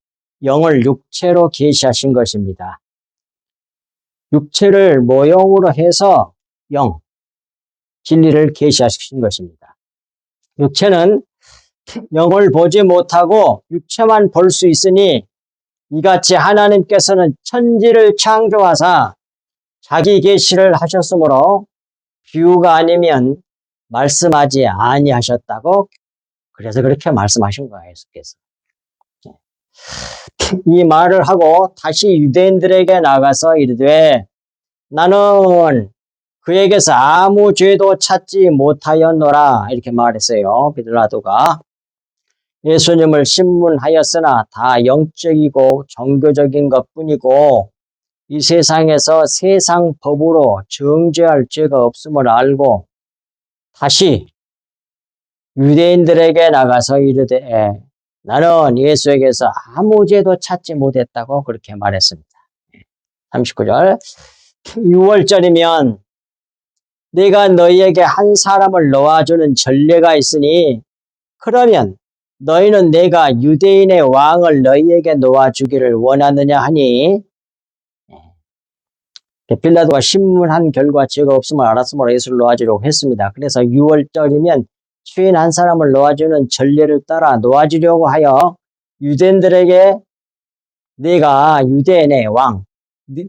영을 육체로 계시하신 것입니다. 육체를 모형으로 해서 진리를 계시하신 것입니다. 육체는 영을 보지 못하고 육체만 볼 수 있으니 이같이 하나님께서는 천지를 창조하사 자기 계시를 하셨으므로 비유가 아니면 말씀하지 아니하셨다고 그래서 그렇게 말씀하신 거예요, 예수께서. 이 말을 하고 다시 유대인들에게 나가서 이르되 나는 그에게서 아무 죄도 찾지 못하였노라 이렇게 말했어요. 빌라도가. 예수님을 신문하였으나 다 영적이고 종교적인 것뿐이고 이 세상에서 세상 법으로 정죄할 죄가 없음을 알고 다시 유대인들에게 나가서 이르되 나는 예수에게서 아무 죄도 찾지 못했다고 그렇게 말했습니다. 39절 6월절이면 내가 너희에게 한 사람을 놓아주는 전례가 있으니 그러면 너희는 내가 유대인의 왕을 너희에게 놓아주기를 원하느냐 하니 빌라도가 신문한 결과 죄가 없음을 알았으므로 예수를 놓아주려고 했습니다. 그래서 6월절이면 죄인 한 사람을 놓아주는 전례를 따라 놓아주려고 하여 유대인들에게 내가 유대인의 왕,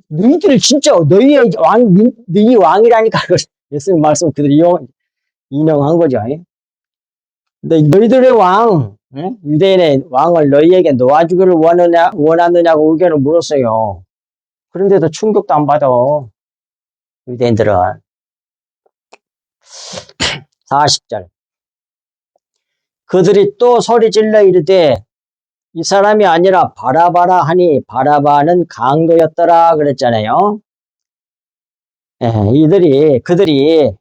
너희들 진짜 너희의 너희 왕이라니까 예수님 말씀 그대로 인용한 거죠. 너희들의 왕, 유대인의 왕을 너희에게 놓아주기를 원하느냐고 의견을 물었어요. 그런데도 충격도 안 받아. 유대인들은. 40절. 그들이 또 소리질러 이르되 이 사람이 아니라 바라바라 하니 바라바는 강도였더라 그랬잖아요. 그들이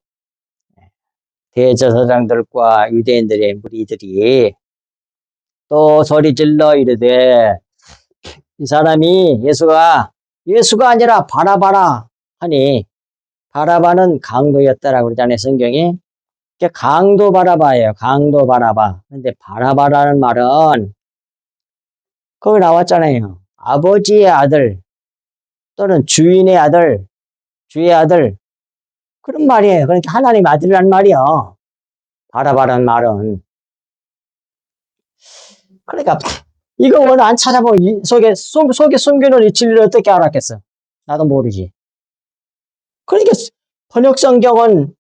대제사장들과 유대인들의 무리들이 또 소리질러 이르되 이 사람이 예수가 아니라 바라바라 하니 바라바는 강도였다라고 그러잖아요, 성경이. 강도 바라바예요. 강도 바라바. 근데 바라바라는 말은 거기 나왔잖아요. 아버지의 아들 또는 주인의 아들, 주의 아들 그런 말이에요. 그러니까 하나님 아들이란 말이요. 바라바라는 말은. 그러니까 이거 오늘 안 찾아보면 이 속에 숨겨놓은 이 진리를 어떻게 알았겠어? 나도 모르지. 그러니까 번역 성경은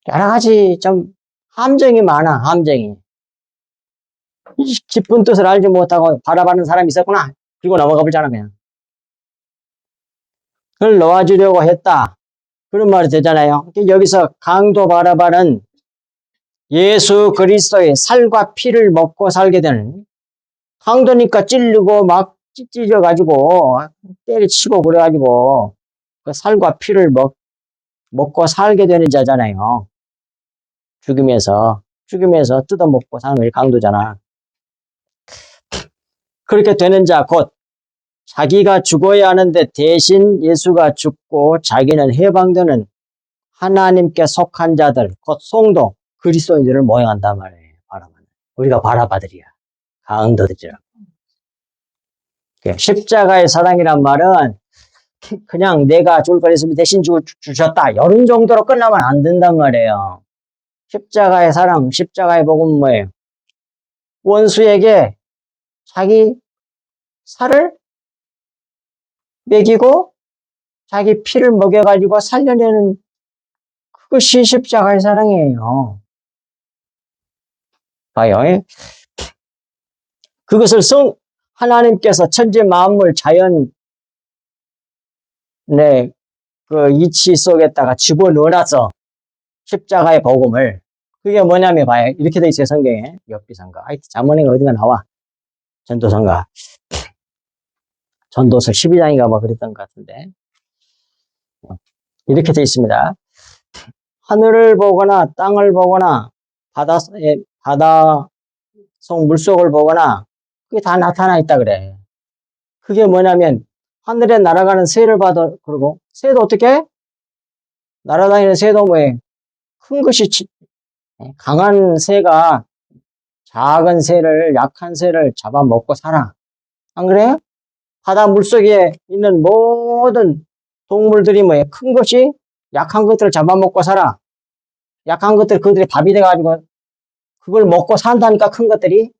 여러 가지 좀 함정이 많아, 함정이. 이 깊은 뜻을 알지 못하고 바라봐는 사람이 있었구나. 그리고 넘어가 보잖아, 그냥. 그걸 놓아주려고 했다. 그런 말이 되잖아요. 여기서 강도 바라바는 예수 그리스도의 살과 피를 먹고 살게 되는 강도니까 찔리고 막 찢어가지고 때려치고 그래가지고 그 살과 피를 먹고 살게 되는 자잖아요. 죽으면서 뜯어먹고 사는 게 강도잖아. 그렇게 되는 자 곧 자기가 죽어야 하는데 대신 예수가 죽고 자기는 해방되는 하나님께 속한 자들 곧 성도 그리스도인들을 모형한단 말이에요. 바라바는. 우리가 바라바들이야. 강도들이라. 십자가의 사랑이란 말은 그냥 내가 죽을 뻔했으면 대신 주셨다. 이런 정도로 끝나면 안 된단 말이에요. 십자가의 사랑, 십자가의 복음은 뭐예요? 원수에게 자기 살을 먹이고 자기 피를 먹여가지고 살려내는 그것이 십자가의 사랑이에요. 봐요. 그것을 하나님께서 천지 만물 자연 그 이치 속에다가 집어넣어놔서 십자가의 복음을 그게 뭐냐면 봐요. 이렇게 돼 있어요. 성경에. 엽기상가. 잠언인가 어딘가 나와. 전도상가. 전도서 12장인가 뭐 그랬던 것 같은데. 이렇게 돼 있습니다. 하늘을 보거나 땅을 보거나 바다 속 물속을 보거나 그게 다 나타나 있다 그래. 그게 뭐냐면 하늘에 날아가는 새를 봐도 그러고 새도 어떻게? 날아다니는 새도 뭐예요? 큰 것이 강한 새가 작은 새를 약한 새를 잡아먹고 살아. 안 그래요? 바다 물속에 있는 모든 동물들이 뭐예요? 큰 것이 약한 것들을 잡아먹고 살아. 약한 것들 그들이 밥이 돼가지고 그걸 먹고 산다니까 큰 것들이.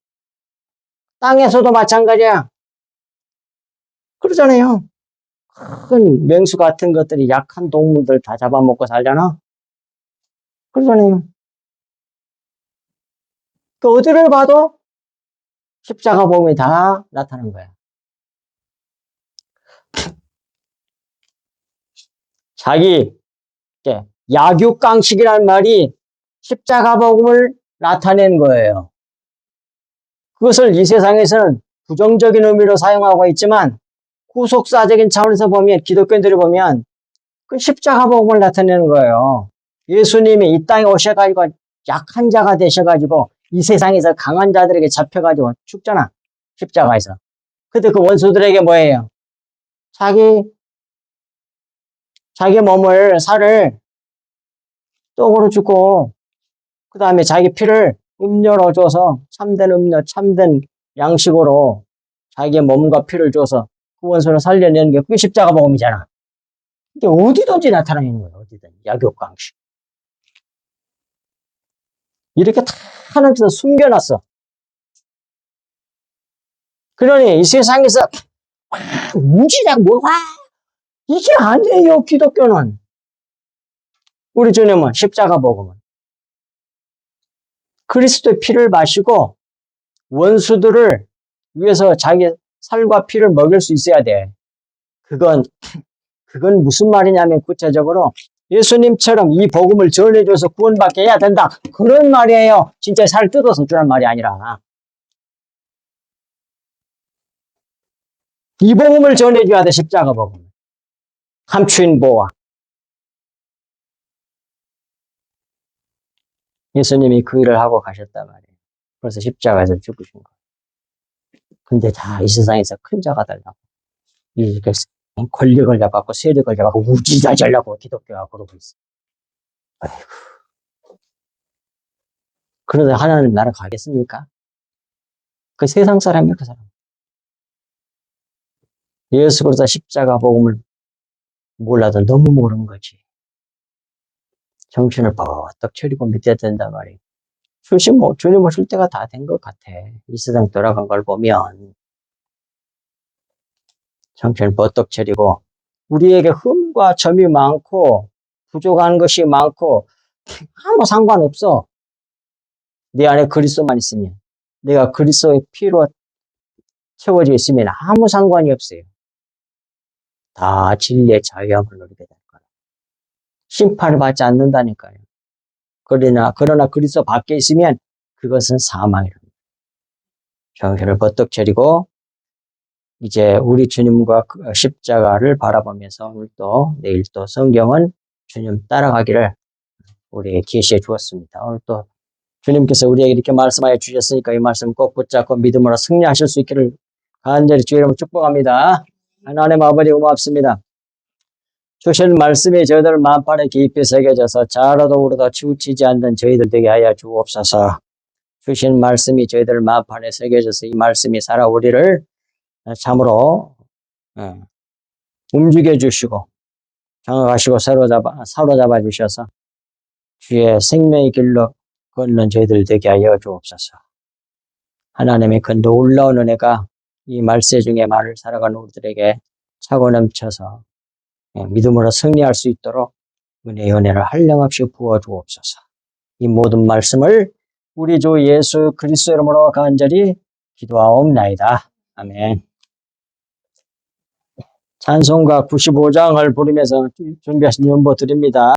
땅에서도 마찬가지야. 그러잖아요. 큰 맹수 같은 것들이 약한 동물들 다 잡아먹고 살잖아. 그러잖아요. 그 어디를 봐도 십자가 복음이 다 나타난 거야. 자기 약육강식이라는 말이 십자가 복음을 나타낸 거예요. 그것을 이 세상에서는 부정적인 의미로 사용하고 있지만 구속사적인 차원에서 보면 기독교인들이 보면 그 십자가 복음을 나타내는 거예요. 예수님이 이 땅에 오셔가지고 약한 자가 되셔가지고 이 세상에서 강한 자들에게 잡혀가지고 죽잖아. 십자가에서. 근데 그 원수들에게 뭐예요? 자기 몸을, 살을 떡으로 주고 그 다음에 자기 피를 음료로 줘서 참된 음료, 참된 양식으로 자기의 몸과 피를 줘서 그 원수를 살려내는 게 그게 십자가 복음이잖아. 이게 어디든지 나타나는 거예요. 어디든. 약육강식. 이렇게 다 하나님께서 숨겨놨어. 그러니 이 세상에서 무지작 이게 아니에요. 기독교는. 우리 주님은 십자가 복음은 그리스도의 피를 마시고 원수들을 위해서 자기 살과 피를 먹일 수 있어야 돼. 그건 무슨 말이냐면 구체적으로 예수님처럼 이 복음을 전해줘서 구원받게 해야 된다. 그런 말이에요. 진짜 살 뜯어서 주란 말이 아니라. 이 복음을 전해줘야 돼. 십자가 복음. 감추인 보화. 예수님이 그 일을 하고 가셨단 말이에요. 그래서 십자가에서 죽으신 거예요. 근데 다 이 세상에서 큰 자가 되려고. 이렇게 권력을 잡았고 세력을 잡았고 우지자지 하려고 기독교가 그러고 있어요. 아이고. 그러다 하나님 나라 가겠습니까? 그 세상 사람이에요, 그 사람. 예수 그리스도 십자가 복음을 몰라도 너무 모르는 거지. 정신을 버떡 차리고 믿어야 된단 말이에요. 주님 오실 때가 다 된 것 같아. 이 세상 돌아간 걸 보면 정신을 버떡 차리고 우리에게 흠과 점이 많고 부족한 것이 많고 아무 상관없어. 내 안에 그리스도만 있으면, 내가 그리스도의 피로 채워져 있으면 아무 상관이 없어요. 다 진리의 자유함을 누리게 될 거라. 심판을 받지 않는다니까요. 그러나 그리스도 밖에 있으면 그것은 사망이랍니다. 정신을 버떡 차리고 이제 우리 주님과 십자가를 바라보면서 오늘도 내일도 성경은 주님 따라가기를 우리에게 계시해 주었습니다. 오늘 또 주님께서 우리에게 이렇게 말씀하여 주셨으니까 이 말씀 꼭 붙잡고 믿음으로 승리하실 수 있기를 간절히 주의 이름으로 축복합니다. 하나님 아버지 고맙습니다. 주신 말씀이 저희들 만판에 깊이 새겨져서 자라도 우러도 치우치지 않는 저희들 되게 하여 주옵소서. 주신 말씀이 저희들 만판에 새겨져서 이 말씀이 살아 우리를 참으로 움직여 주시고 장악하시고 사로잡아 주셔서 주의 생명의 길로 걷는 저희들 되게 하여 주옵소서. 하나님의 그 놀라운 은혜가 이 말세 중에 말을 살아가는 우리들에게 차고 넘쳐서 믿음으로 승리할 수 있도록 은혜의 은혜를 한량없이 부어 주옵소서. 이 모든 말씀을 우리 주 예수 그리스도 이름으로 간절히 기도하옵나이다. 아멘. 찬송가 95장을 부르면서 준비하신 연보 드립니다.